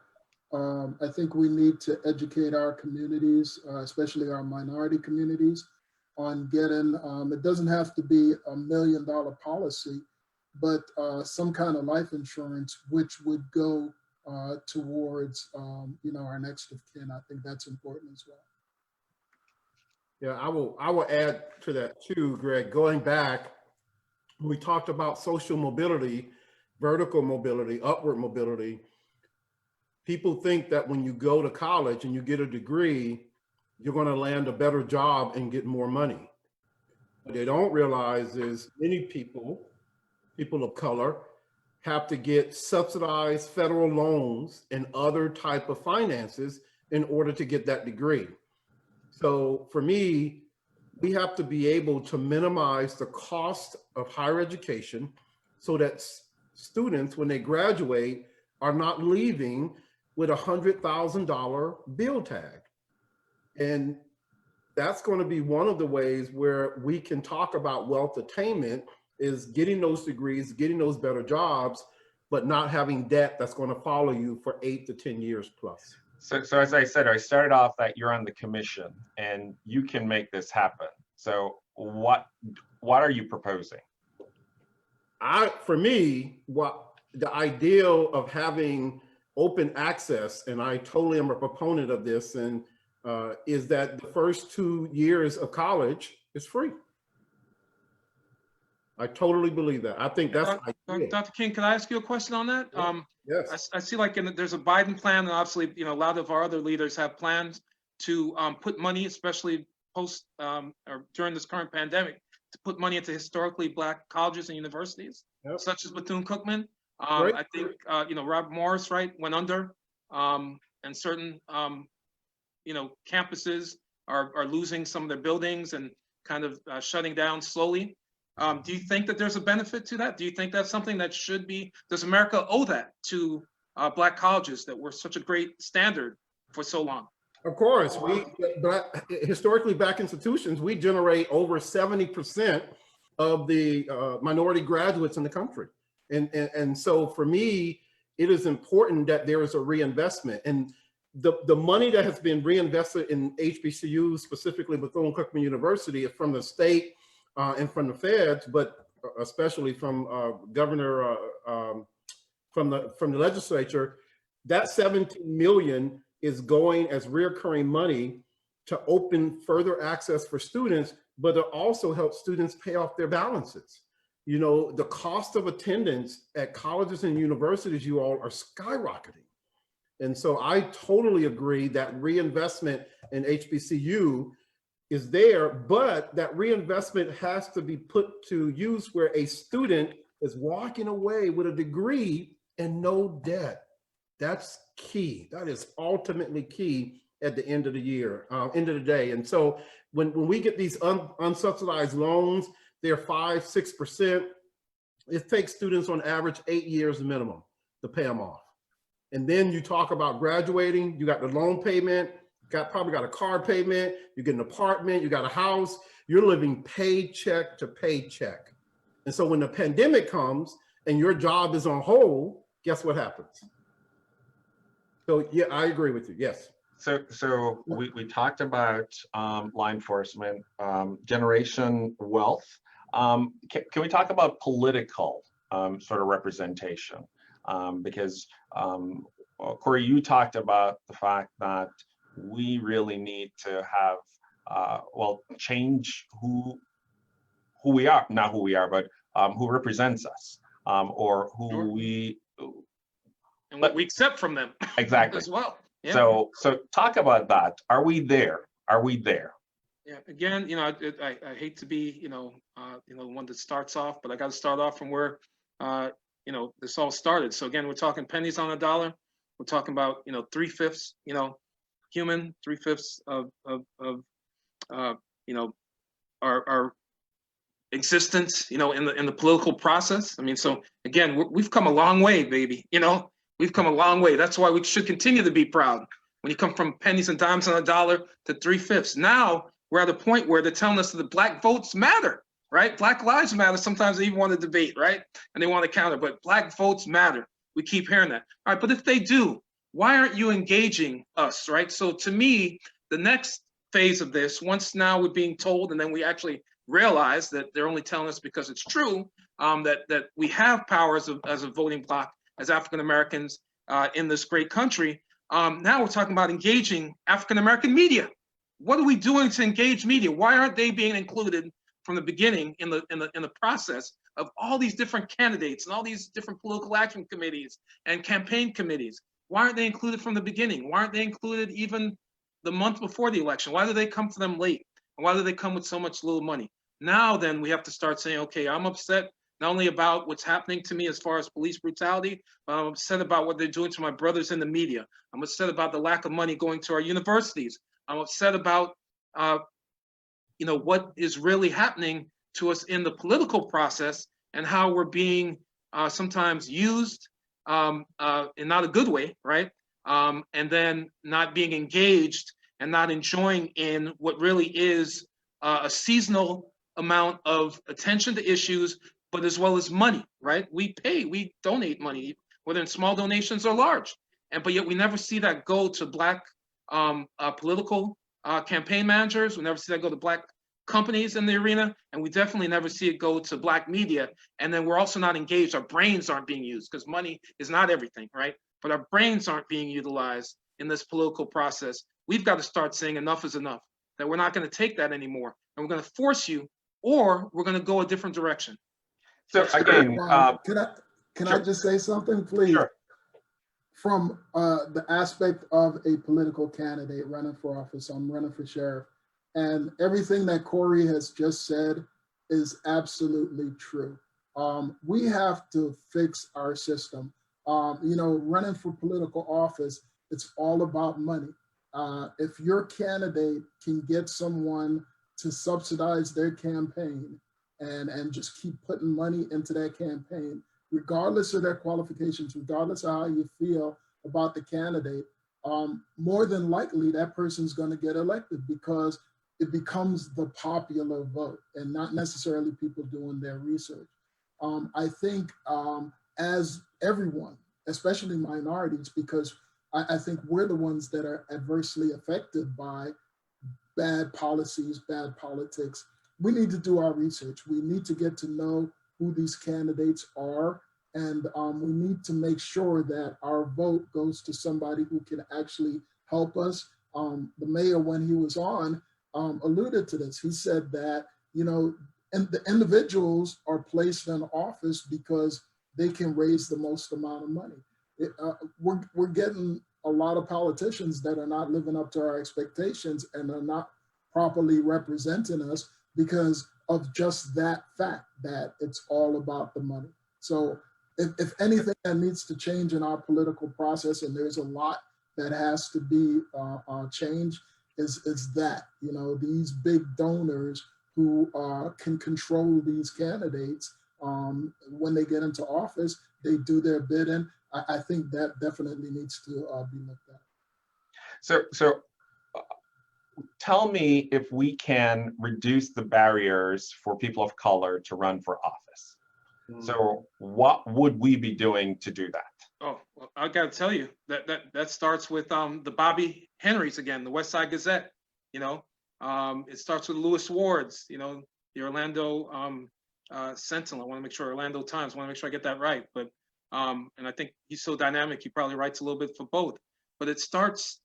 I think we need to educate our communities, especially our minority communities, on getting, it doesn't have to be $1 million policy, but some kind of life insurance, which would go towards, our next of kin. I think that's important as well. Yeah, I will add to that too, Greg. Going back, we talked about social mobility, vertical mobility, upward mobility. People think that when you go to college and you get a degree, you're going to land a better job and get more money. What they don't realize is many people of color, have to get subsidized federal loans and other type of finances in order to get that degree. So for me, we have to be able to minimize the cost of higher education so that students, when they graduate, are not leaving with $100,000 bill tag. And that's going to be one of the ways where we can talk about wealth attainment, is getting those degrees, getting those better jobs, but not having debt that's going to follow you for 8 to 10 years plus. So as I said, I started off that you're on the commission and you can make this happen. So what are you proposing? For me, what the ideal of having open access, and I totally am a proponent of this, and is that the first 2 years of college is free. I totally believe that. I think that's Dr. King, can I ask you a question on that? yes. I see like there's a Biden plan, and obviously, a lot of our other leaders have plans to put money, especially post or during this current pandemic, to put money into historically Black colleges and universities, such as Bethune-Cookman. I think, Rob Morris, right, went under, and certain, campuses are losing some of their buildings and kind of shutting down slowly. Do you think that there's a benefit to that? Do you think that's something that should be, does America owe that to Black colleges that were such a great standard for so long? Of course, historically Black institutions, we generate over 70% of the minority graduates in the country. And so for me, it is important that there is a reinvestment. And the money that has been reinvested in HBCUs, specifically Bethune-Cookman University, is from the state and from the feds, but especially from governor, from the legislature. That 17 million is going as reoccurring money to open further access for students, but it also helps students pay off their balances. The cost of attendance at colleges and universities, you all, are skyrocketing. And so I totally agree that reinvestment in HBCU is there, but that reinvestment has to be put to use where a student is walking away with a degree and no debt. That's key. That is ultimately key at the end of the year, end of the day. And so when we get these unsubsidized loans, they're 5-6%. It takes students on average 8 years minimum to pay them off. And then you talk about graduating, you got the loan payment, probably got a car payment, you get an apartment, you got a house, you're living paycheck to paycheck. And so when the pandemic comes and your job is on hold, guess what happens? So yeah, I agree with you, yes. So we talked about law enforcement, generation wealth. Can we talk about political sort of representation? Because Corey, you talked about the fact that we really need to have, change who we are, not who we are, but who represents us, or who we, and what we accept from them. Exactly. As well. Yeah. So talk about that. Are we there? Are we there? Yeah. Again, I hate to be, one that starts off, but I got to start off from where, this all started. So again, we're talking pennies on a dollar. We're talking about, 3/5, human, 3/5 of our existence, in the political process. I mean, so again, we've come a long way, baby. We've come a long way. That's why we should continue to be proud. When you come from pennies and dimes on a dollar to 3/5, now we're at a point where they're telling us that the Black votes matter, right? Black lives matter. Sometimes they even want to debate, right? And they want to counter, but Black votes matter. We keep hearing that. All right, but if they do, why aren't you engaging us, right? So to me, the next phase of this, once now we're being told, and then we actually realize that they're only telling us because it's true, that we have power as a voting bloc, as African Americans in this great country. Now we're talking about engaging African American media. What are we doing to engage media? Why aren't they being included from the beginning in the process of all these different candidates and all these different political action committees and campaign committees? Why aren't they included from the beginning? Why aren't they included even the month before the election? Why do they come for them late? And why do they come with so much little money? Now then we have to start saying, okay, I'm upset not only about what's happening to me as far as police brutality, but I'm upset about what they're doing to my brothers in the media. I'm upset about the lack of money going to our universities. I'm upset about what is really happening to us in the political process and how we're being sometimes used in not a good way, right? And then not being engaged and not enjoying in what really is a seasonal amount of attention to issues, but as well as money, right? We donate money, whether in small donations or large, but yet we never see that go to Black political campaign managers. We never see that go to Black companies in the arena, and we definitely never see it go to Black media. And then we're also not engaged. Our brains aren't being used, because money is not everything, right? But our brains aren't being utilized in this political process. We've got to start saying enough is enough, that we're not going to take that anymore, and we're going to force you, or we're going to go a different direction. So again, can I just say something, please? Sure. From the aspect of a political candidate running for office, I'm running for sheriff, and everything that Corey has just said is absolutely true. We have to fix our system. Running for political office, it's all about money. If your candidate can get someone to subsidize their campaign and just keep putting money into that campaign, regardless of their qualifications, regardless of how you feel about the candidate, more than likely that person's going to get elected, because it becomes the popular vote and not necessarily people doing their research. I think as everyone, especially minorities, because I think we're the ones that are adversely affected by bad policies, bad politics, we need to do our research. We need to get to know who these candidates are, and we need to make sure that our vote goes to somebody who can actually help us. The mayor, when he was on, alluded to this. He said that, and the individuals are placed in office because they can raise the most amount of money. We're getting a lot of politicians that are not living up to our expectations and are not properly representing us because of just that fact, that it's all about the money. So if anything that needs to change in our political process, and there's a lot that has to be changed, is that, these big donors who can control these candidates, when they get into office, they do their bidding. I think that definitely needs to be looked at. So tell me if we can reduce the barriers for people of color to run for office. So what would we be doing to do that? Oh, well, I got to tell you that starts with the Bobby Henrys again, the West Side Gazette. It starts with Lewis Ward's, the Orlando Sentinel. I want to make sure Orlando Times. I want to make sure I get that right. But and I think he's so dynamic, he probably writes a little bit for both. But it starts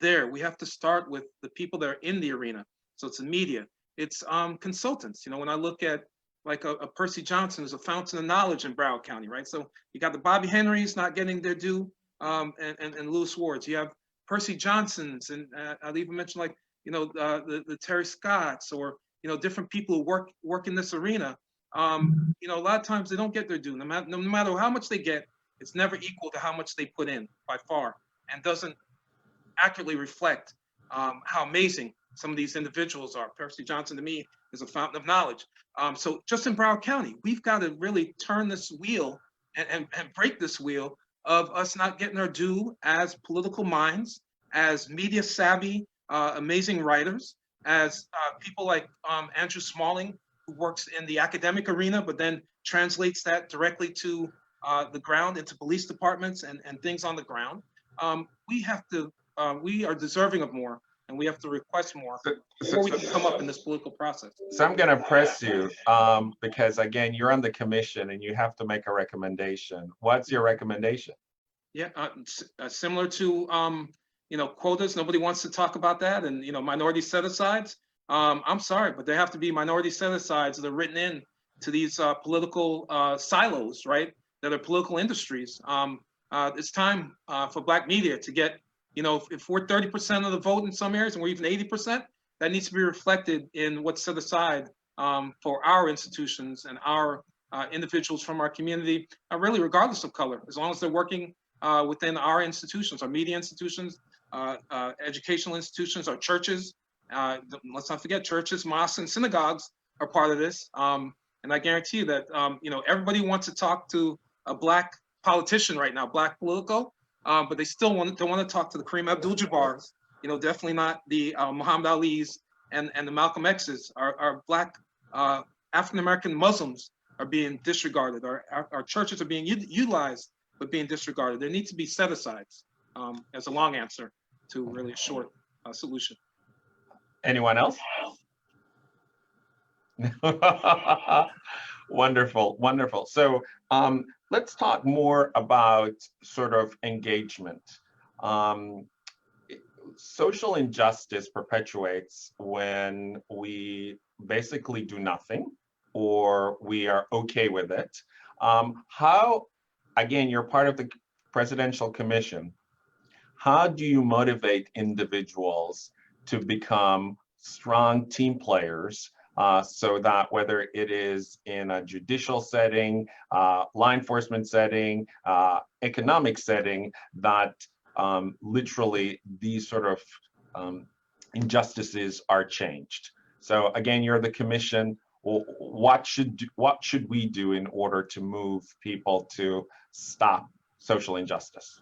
there. We have to start with the people that are in the arena. So it's the media, it's consultants. When I look at like a Percy Johnson, who's a fountain of knowledge in Broward County, right? So you got the Bobby Henrys not getting their due, and Lewis Wards. You have Percy Johnsons, and I'll even mention like the Terry Scotts, or different people who work in this arena. A lot of times they don't get their due. No matter how much they get, it's never equal to how much they put in by far, and doesn't accurately reflect how amazing some of these individuals are. Percy Johnson, to me, is a fountain of knowledge. So just in Broward County, we've got to really turn this wheel and break this wheel of us not getting our due as political minds, as media savvy, amazing writers, as people like Andrew Smalley, who works in the academic arena, but then translates that directly to the ground, into police departments and things on the ground. we are deserving of more, and we have to request more before we can come up in this political process. So I'm going to press you because, again, you're on the commission and you have to make a recommendation. What's your recommendation? Yeah, similar to quotas. Nobody wants to talk about that, and minority set-asides. I'm sorry, but there have to be minority set-asides that are written in to these political silos, right? That are political industries. It's time for Black media to get, if we're 30% of the vote in some areas and we're even 80%, that needs to be reflected in what's set aside for our institutions and our individuals from our community, really regardless of color, as long as they're working within our institutions, our media institutions, educational institutions, our churches. Let's not forget churches, mosques, and synagogues are part of this. And I guarantee you that everybody wants to talk to a Black politician right now, Black political, but they still don't want to talk to the Kareem Abdul-Jabbars. Definitely not the Muhammad Ali's and the Malcolm X's. Our Black African American Muslims are being disregarded. Our churches are being utilized, but being disregarded. There need to be set-asides as a long answer to really a short solution. Anyone else? Wonderful, wonderful. So let's talk more about sort of engagement. Social injustice perpetuates when we basically do nothing or we are okay with it. How, again, you're part of the Presidential Commission. How do you motivate individuals to become strong team players so that whether it is in a judicial setting, law enforcement setting, economic setting, that literally these sort of injustices are changed? So again, you're the commission. What should we do in order to move people to stop social injustice?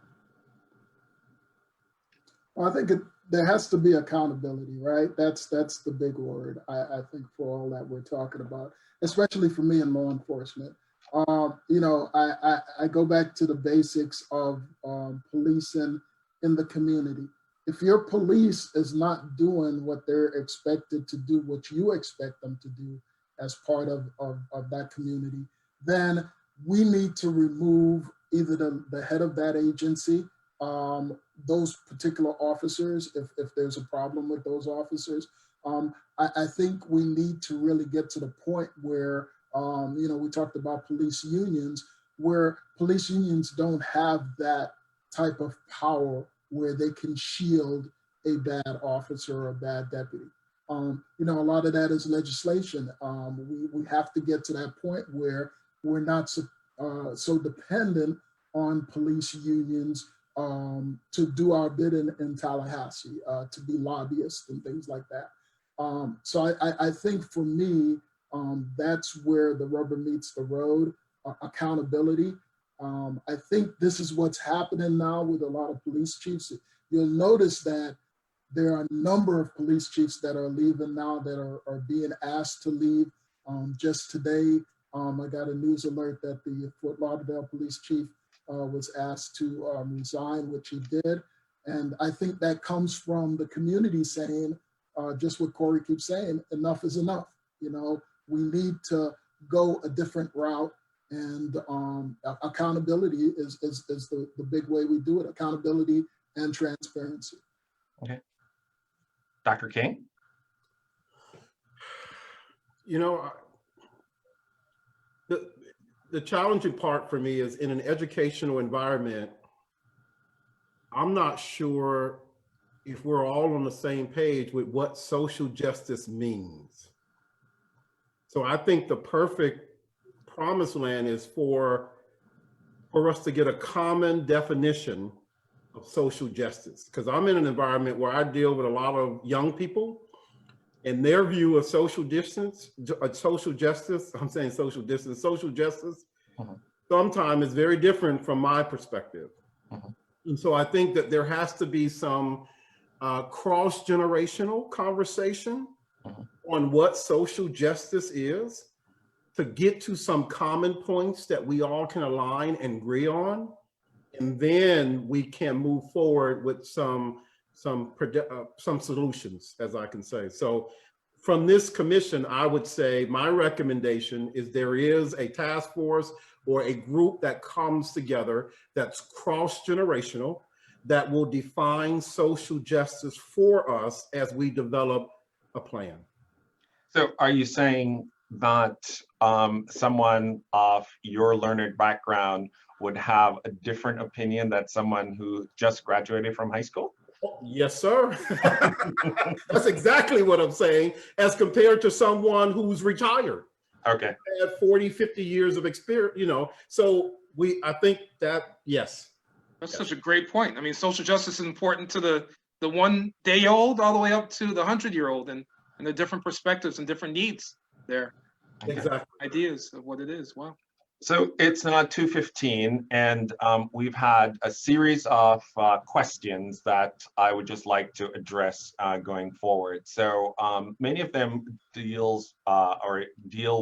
Well, I think there has to be accountability, right? That's the big word, I think, for all that we're talking about, especially for me in law enforcement. I go back to the basics of policing in the community. If your police is not doing what they're expected to do, what you expect them to do as part of that community, then we need to remove either the head of that agency, those particular officers, if there's a problem with those officers. I think we need to really get to the point where, we talked about police unions, where police unions don't have that type of power where they can shield a bad officer or a bad deputy. A lot of that is legislation. We have to get to that point where we're not so dependent on police unions to do our bidding in Tallahassee, to be lobbyists and things like that. So I think for me, that's where the rubber meets the road, accountability. I think this is what's happening now with a lot of police chiefs. You'll notice that there are a number of police chiefs that are leaving now, that are being asked to leave. Just today, I got a news alert that the Fort Lauderdale police chief was asked to resign, which he did. And I think that comes from the community saying, just what Corey keeps saying, enough is enough. We need to go a different route, and accountability is the big way we do it, accountability and transparency. Okay. Dr. King? The challenging part for me is in an educational environment, I'm not sure if we're all on the same page with what social justice means. So I think the perfect promised land is for us to get a common definition of social justice. Because I'm in an environment where I deal with a lot of young people, and their view of social justice, sometimes is very different from my perspective. And so I think that there has to be some cross-generational conversation on what social justice is, to get to some common points that we all can align and agree on, and then we can move forward with some solutions, as I can say. So from this commission, I would say my recommendation is there is a task force or a group that comes together that's cross-generational, that will define social justice for us as we develop a plan. So are you saying that someone of your learned background would have a different opinion than someone who just graduated from high school? Yes, sir. That's exactly what I'm saying, as compared to someone who's retired. Okay. Had 40, 50 years of experience, you know. So I think that, yes. That's such a great point. I mean, social justice is important to the 1 day old all the way up to the 100-year-old, and the different perspectives and different needs there. Exactly. Ideas of what it is. Wow. So it's not 2:15, and we've had a series of questions that I would just like to address going forward. So many of them deal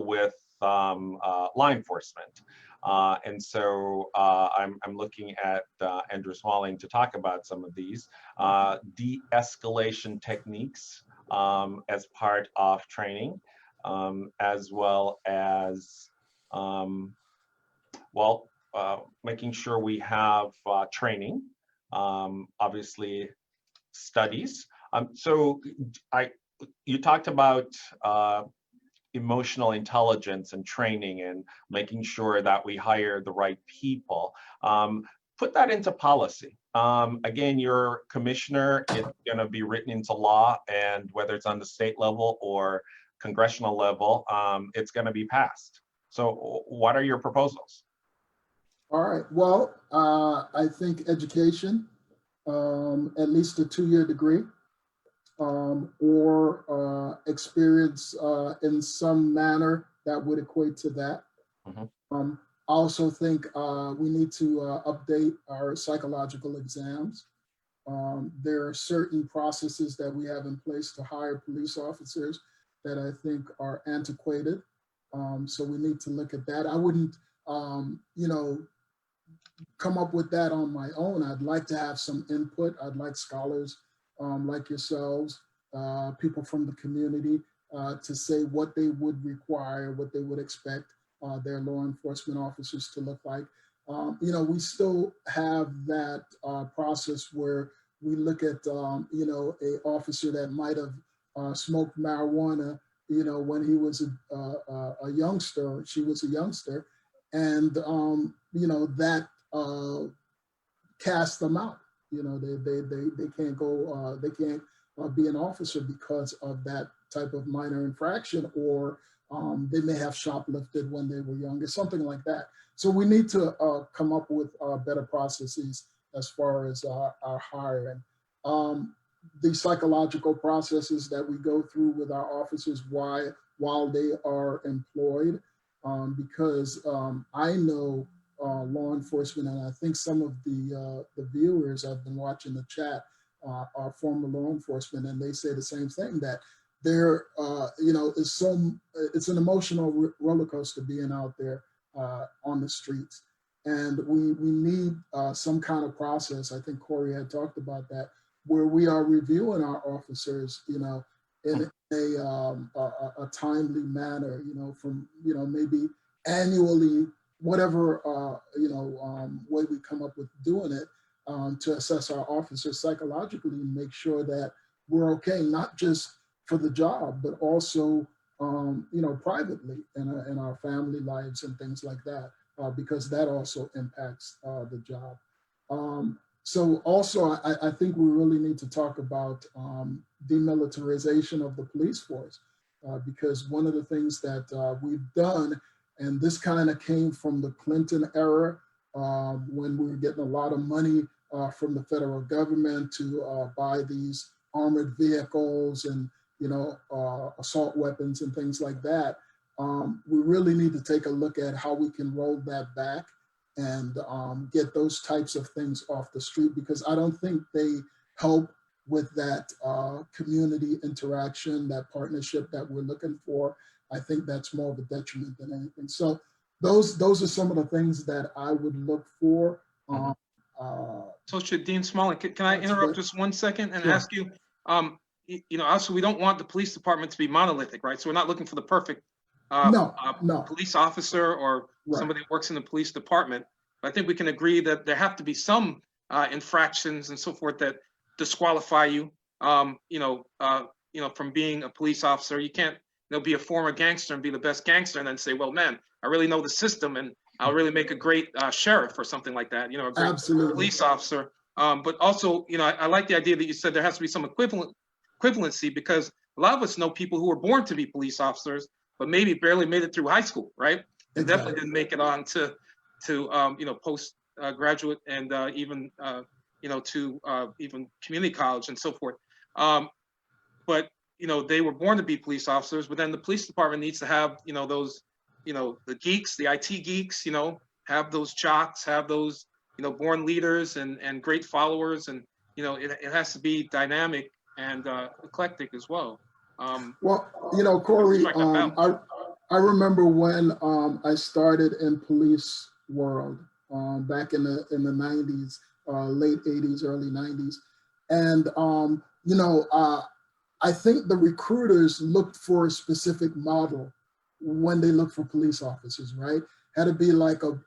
with law enforcement. And so I'm looking at Andrew Smalley to talk about some of these de-escalation techniques as part of training, as well as making sure we have training, obviously studies. So you talked about emotional intelligence and training and making sure that we hire the right people. Put that into policy. Again, your commissioner, it's going to be written into law, and whether it's on the state level or congressional level, it's going to be passed. So what are your proposals? All right. Well, I think education, at least a 2-year degree, or experience in some manner that would equate to that. Mm-hmm. I also think we need to update our psychological exams. There are certain processes that we have in place to hire police officers that I think are antiquated. So we need to look at that. I wouldn't, come up with that on my own. I'd like to have some input. I'd like scholars like yourselves, people from the community, to say what they would require, what they would expect their law enforcement officers to look like. We still have that process where we look at, a officer that might have smoked marijuana, when he was a youngster, she was a youngster, and, that cast them out. They can't go, they can't be an officer because of that type of minor infraction, or they may have shoplifted when they were younger, something like that. So we need to come up with better processes as far as our hiring. The psychological processes that we go through with our officers while they are employed, because I know law enforcement, and I think some of the viewers I've been watching the chat are former law enforcement, and they say the same thing, that there, it's an emotional roller coaster being out there on the streets, and we need some kind of process. I think Corey had talked about that, where we are reviewing our officers, in a timely manner, from maybe annually, whatever way we come up with doing it, to assess our officers psychologically and make sure that we're okay, not just for the job, but also privately in our family lives and things like that, because that also impacts the job. So also, I think we really need to talk about demilitarization of the police force, because one of the things that we've done, and this kind of came from the Clinton era, when we were getting a lot of money from the federal government to buy these armored vehicles and assault weapons and things like that. We really need to take a look at how we can roll that back and get those types of things off the street, because I don't think they help with that community interaction, that partnership that we're looking for. I think that's more of a detriment than anything. So those are some of the things that I would look for. Associate Dean Smalley, can I That's interrupt what- just 1 second and Sure. ask you, also we don't want the police department to be monolithic, right? So we're not looking for the perfect No. police officer or Right. somebody that works in the police department. But I think we can agree that there have to be some infractions and so forth that disqualify you, from being a police officer. You can't, be a former gangster and be the best gangster and then say, well, man, I really know the system and I'll really make a great sheriff or something like that, a great Absolutely. police officer. But also, I like the idea that you said there has to be some equivalency, because a lot of us know people who were born to be police officers, but maybe barely made it through high school, right? And definitely didn't make it on to post graduate and even to even community college and so forth. But they were born to be police officers, but then the police department needs to have those the geeks, the IT geeks, have those jocks, have those born leaders and great followers, and it has to be dynamic and eclectic as well. Well, Corey, strike that balance. I remember when I started in police world back in the 90s, late 80s, early 90s. And, I think the recruiters looked for a specific model when they look for police officers, right? Had to be like a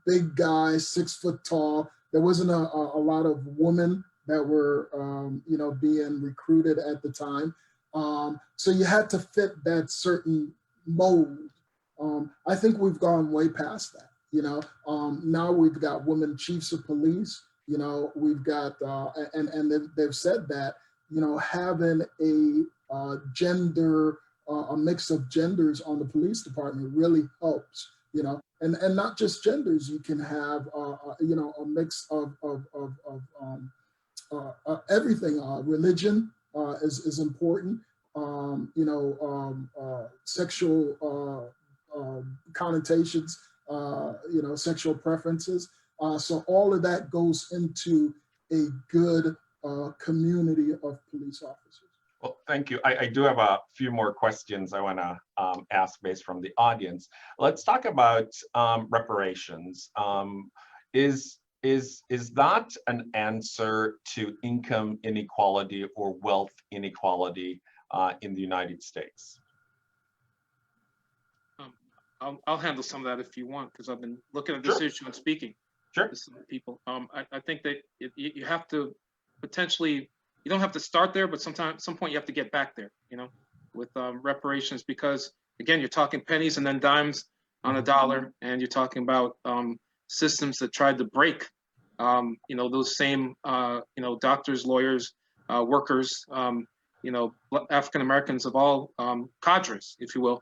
big guy, 6 foot tall. There wasn't a lot of women that were, being recruited at the time. So you had to fit that certain mold. I think we've gone way past that. Now we've got women chiefs of police. We've got, and they've said that, having a gender, a mix of genders on the police department really helps. And not just genders. You can have, a mix of everything. Religion is important. Sexual connotations, sexual preferences. So all of that goes into a good community of police officers. Well, thank you. I do have a few more questions I want to ask based from the audience. Let's talk about reparations. Is that an answer to income inequality or wealth inequality in the United States? I'll handle some of that if you want, because I've been looking at this issue and speaking Sure. to some people. I think that you have to potentially, you don't have to start there, but some point you have to get back there, with reparations, because again, you're talking pennies and then dimes on a dollar, and you're talking about systems that tried to break, those same, doctors, lawyers, workers, African Americans of all cadres, if you will.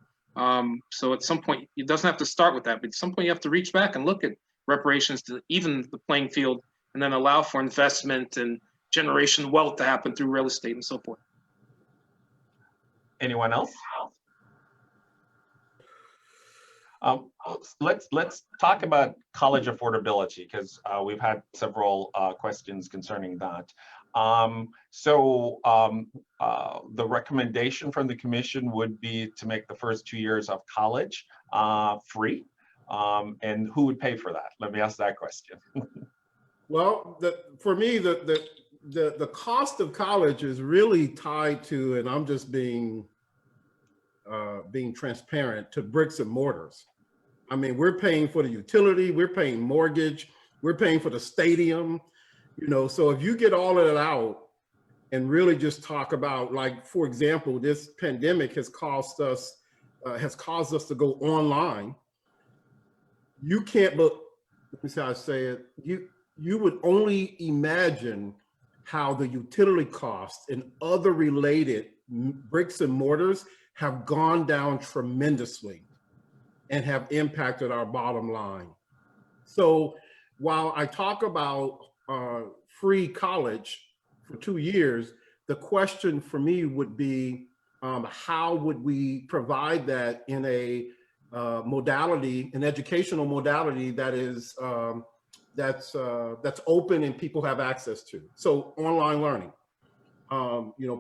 So at some point, it doesn't have to start with that, but at some point you have to reach back and look at reparations to even the playing field, and then allow for investment and generation wealth to happen through real estate and so forth. Anyone else? Let's talk about college affordability, because we've had several questions concerning that. The recommendation from the commission would be to make the first 2 years of college free. And who would pay for that? Let me ask that question. Well, for me, the cost of college is really tied to, and I'm just being transparent, to bricks and mortars. I mean, we're paying for the utility, we're paying mortgage, we're paying for the stadium, so if you get all of it out and really just talk about, like, for example, this pandemic has caused us to go online. You can't, but let me see how I say it. You would only imagine how the utility costs and other related bricks and mortars have gone down tremendously and have impacted our bottom line. So while I talk about free college for 2 years, the question for me would be, how would we provide that in a modality, an educational modality that is that's open and people have access to? So online learning.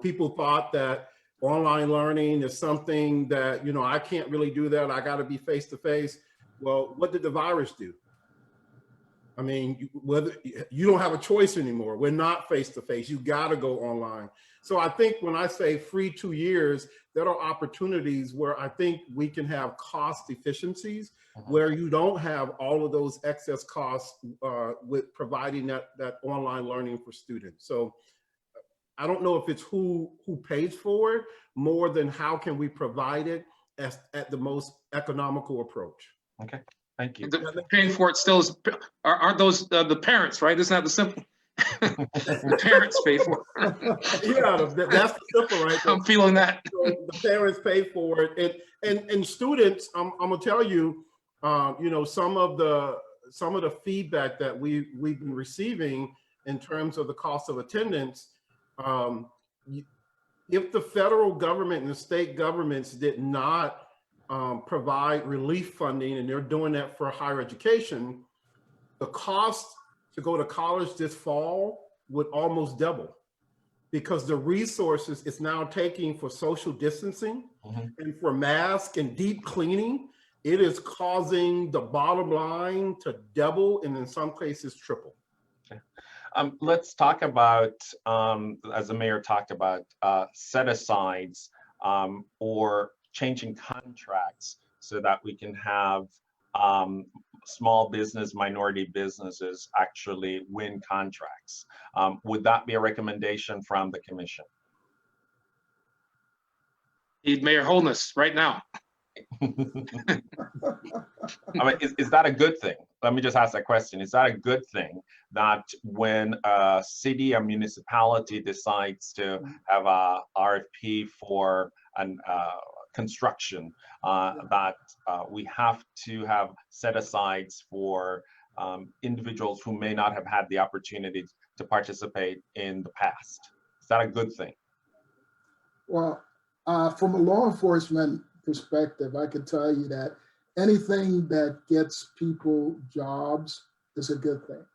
People thought that online learning is something that, I can't really do that. I got to be face to face. Well, what did the virus do? I mean, whether you don't have a choice anymore. We're not face-to-face. You got to go online. So I think when I say free 2 years, there are opportunities where I think we can have cost efficiencies where you don't have all of those excess costs with providing that online learning for students. So I don't know if it's who pays for it more than how can we provide it at the most economical approach. Okay, thank you. Paying for it still is, aren't those the parents, right? Isn't that the simple? The parents pay for it. Yeah, that's the simple, right? I'm feeling that. So the parents pay for it, and students. I'm gonna tell you, you know, some of the feedback that we've been receiving in terms of the cost of attendance. If the federal government and the state governments did not provide relief funding, and they're doing that for higher education, the cost to go to college this fall would almost double, because the resources it's now taking for social distancing and for masks and deep cleaning, it is causing the bottom line to double and in some cases triple. Let's talk about, as the mayor talked about, set-asides or changing contracts so that we can have small business, minority businesses actually win contracts. Would that be a recommendation from the commission? Need Mayor Holness right now. I mean, is that a good thing? Let me just ask that question. Is that a good thing that when a city or municipality decides to have a RFP for an construction, that we have to have set-asides for individuals who may not have had the opportunity to participate in the past? Is that a good thing? Well, from a law enforcement perspective, I can tell you that anything that gets people jobs is a good thing.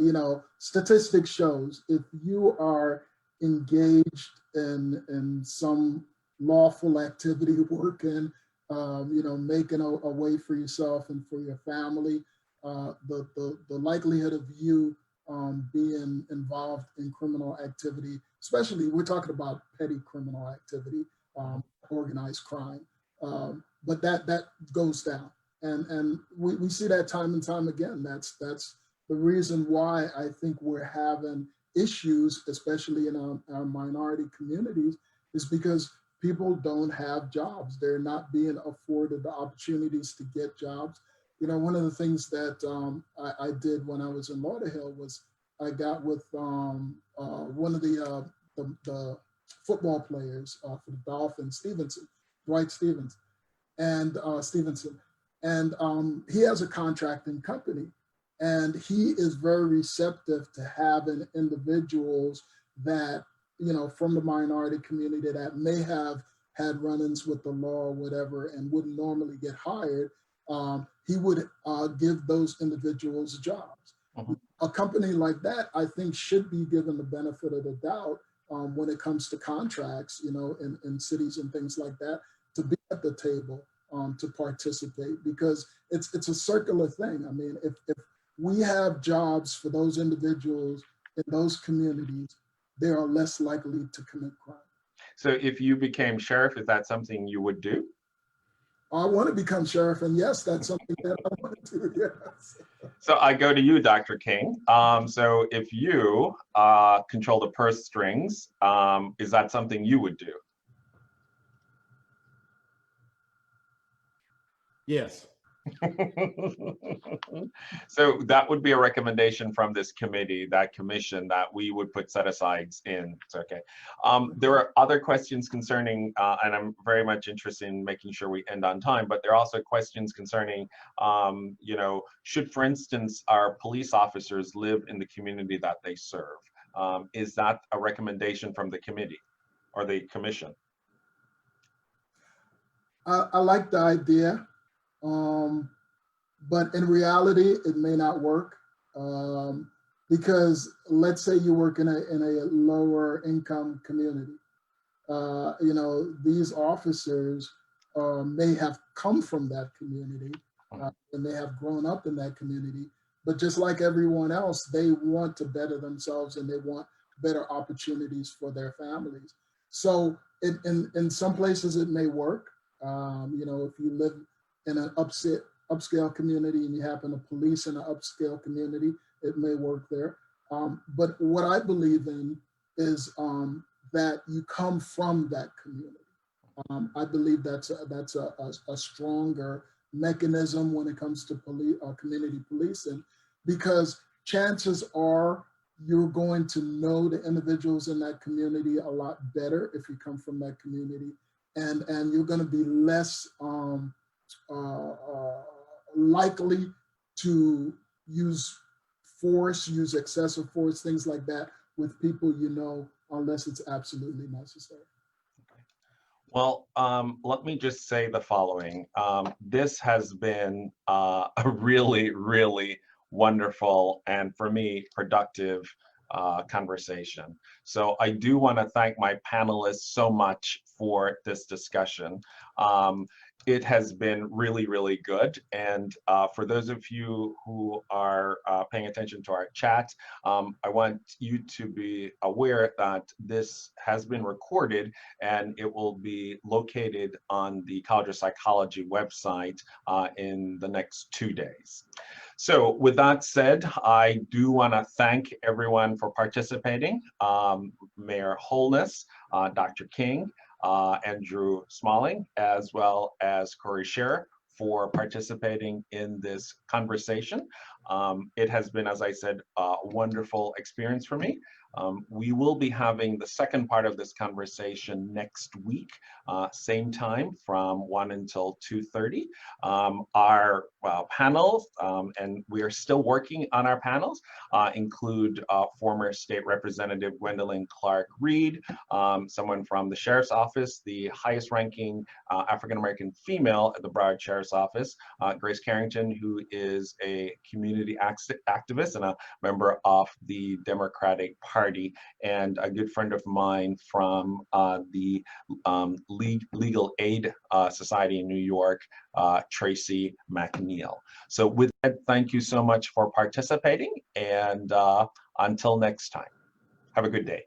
You know, statistics shows if you are engaged in some lawful activity, working, you know, making a way for yourself and for your family, the likelihood of you being involved in criminal activity, especially we're talking about petty criminal activity, organized crime, but that goes down, and we see that time and time again. That's the reason why I think we're having issues, especially in our minority communities, is because people don't have jobs. They're not being afforded the opportunities to get jobs. You know, one of the things that I did when I was in Lauderhill was I got with one of the football players for the Dolphins, Dwight Stevenson, and he has a contracting company, and he is very receptive to having individuals that, you know, from the minority community that may have had run-ins with the law or whatever and wouldn't normally get hired. He would give those individuals jobs. A company like that, I think, should be given the benefit of the doubt when it comes to contracts, you know, in cities and things like that, to be at the table to participate, because it's a circular thing. I mean, if we have jobs for those individuals in those communities, they are less likely to commit crime. So if you became sheriff, is that something you would do? I want to become sheriff, and yes, that's something that I want to do, yes. So I go to you, Dr. King. So if you control the purse strings, is that something you would do? Yes. So that would be a recommendation from this committee, that commission, that we would put set-asides in. It's okay. There are other questions concerning, and I'm very much interested in making sure we end on time, but there are also questions concerning, you know, should, for instance, our police officers live in the community that they serve? Is that a recommendation from the committee or the commission? I like the idea. But in reality, it may not work, because let's say you work in a lower income community. You know, these officers may have come from that community and they have grown up in that community, But just like everyone else, they want to better themselves and they want better opportunities for their families. So in some places it may work. If you live in an upscale community and you happen to police in an upscale community, it may work there. But what I believe in is that you come from that community. I believe that's a stronger mechanism when it comes to community policing, because chances are you're going to know the individuals in that community a lot better if you come from that community, and you're going to be less likely to use force, use excessive force, things like that with people you know, unless it's absolutely necessary. Well, let me just say the following. This has been a really, really wonderful and, for me, productive conversation. So I do want to thank my panelists so much for this discussion. It has been really, really good. And for those of you who are paying attention to our chat, I want you to be aware that this has been recorded and it will be located on the College of Psychology website in the next 2 days. So with that said, I do want to thank everyone for participating. Mayor Holness, Dr. King, Andrew Smalley, as well as Corey Scherer for participating in this conversation. It has been, as I said, a wonderful experience for me. We will be having the second part of this conversation next week, same time from 1 until 2:30. Our panels, and we are still working on our panels, include former State Representative Gwendolyn Clark-Reed, someone from the Sheriff's Office, the highest ranking African-American female at the Broward Sheriff's Office, Grace Carrington, who is a community activist and a member of the Democratic Party, and a good friend of mine from the Legal Aid Society in New York, Tracy McNeil. So with that, thank you so much for participating, and until next time, have a good day.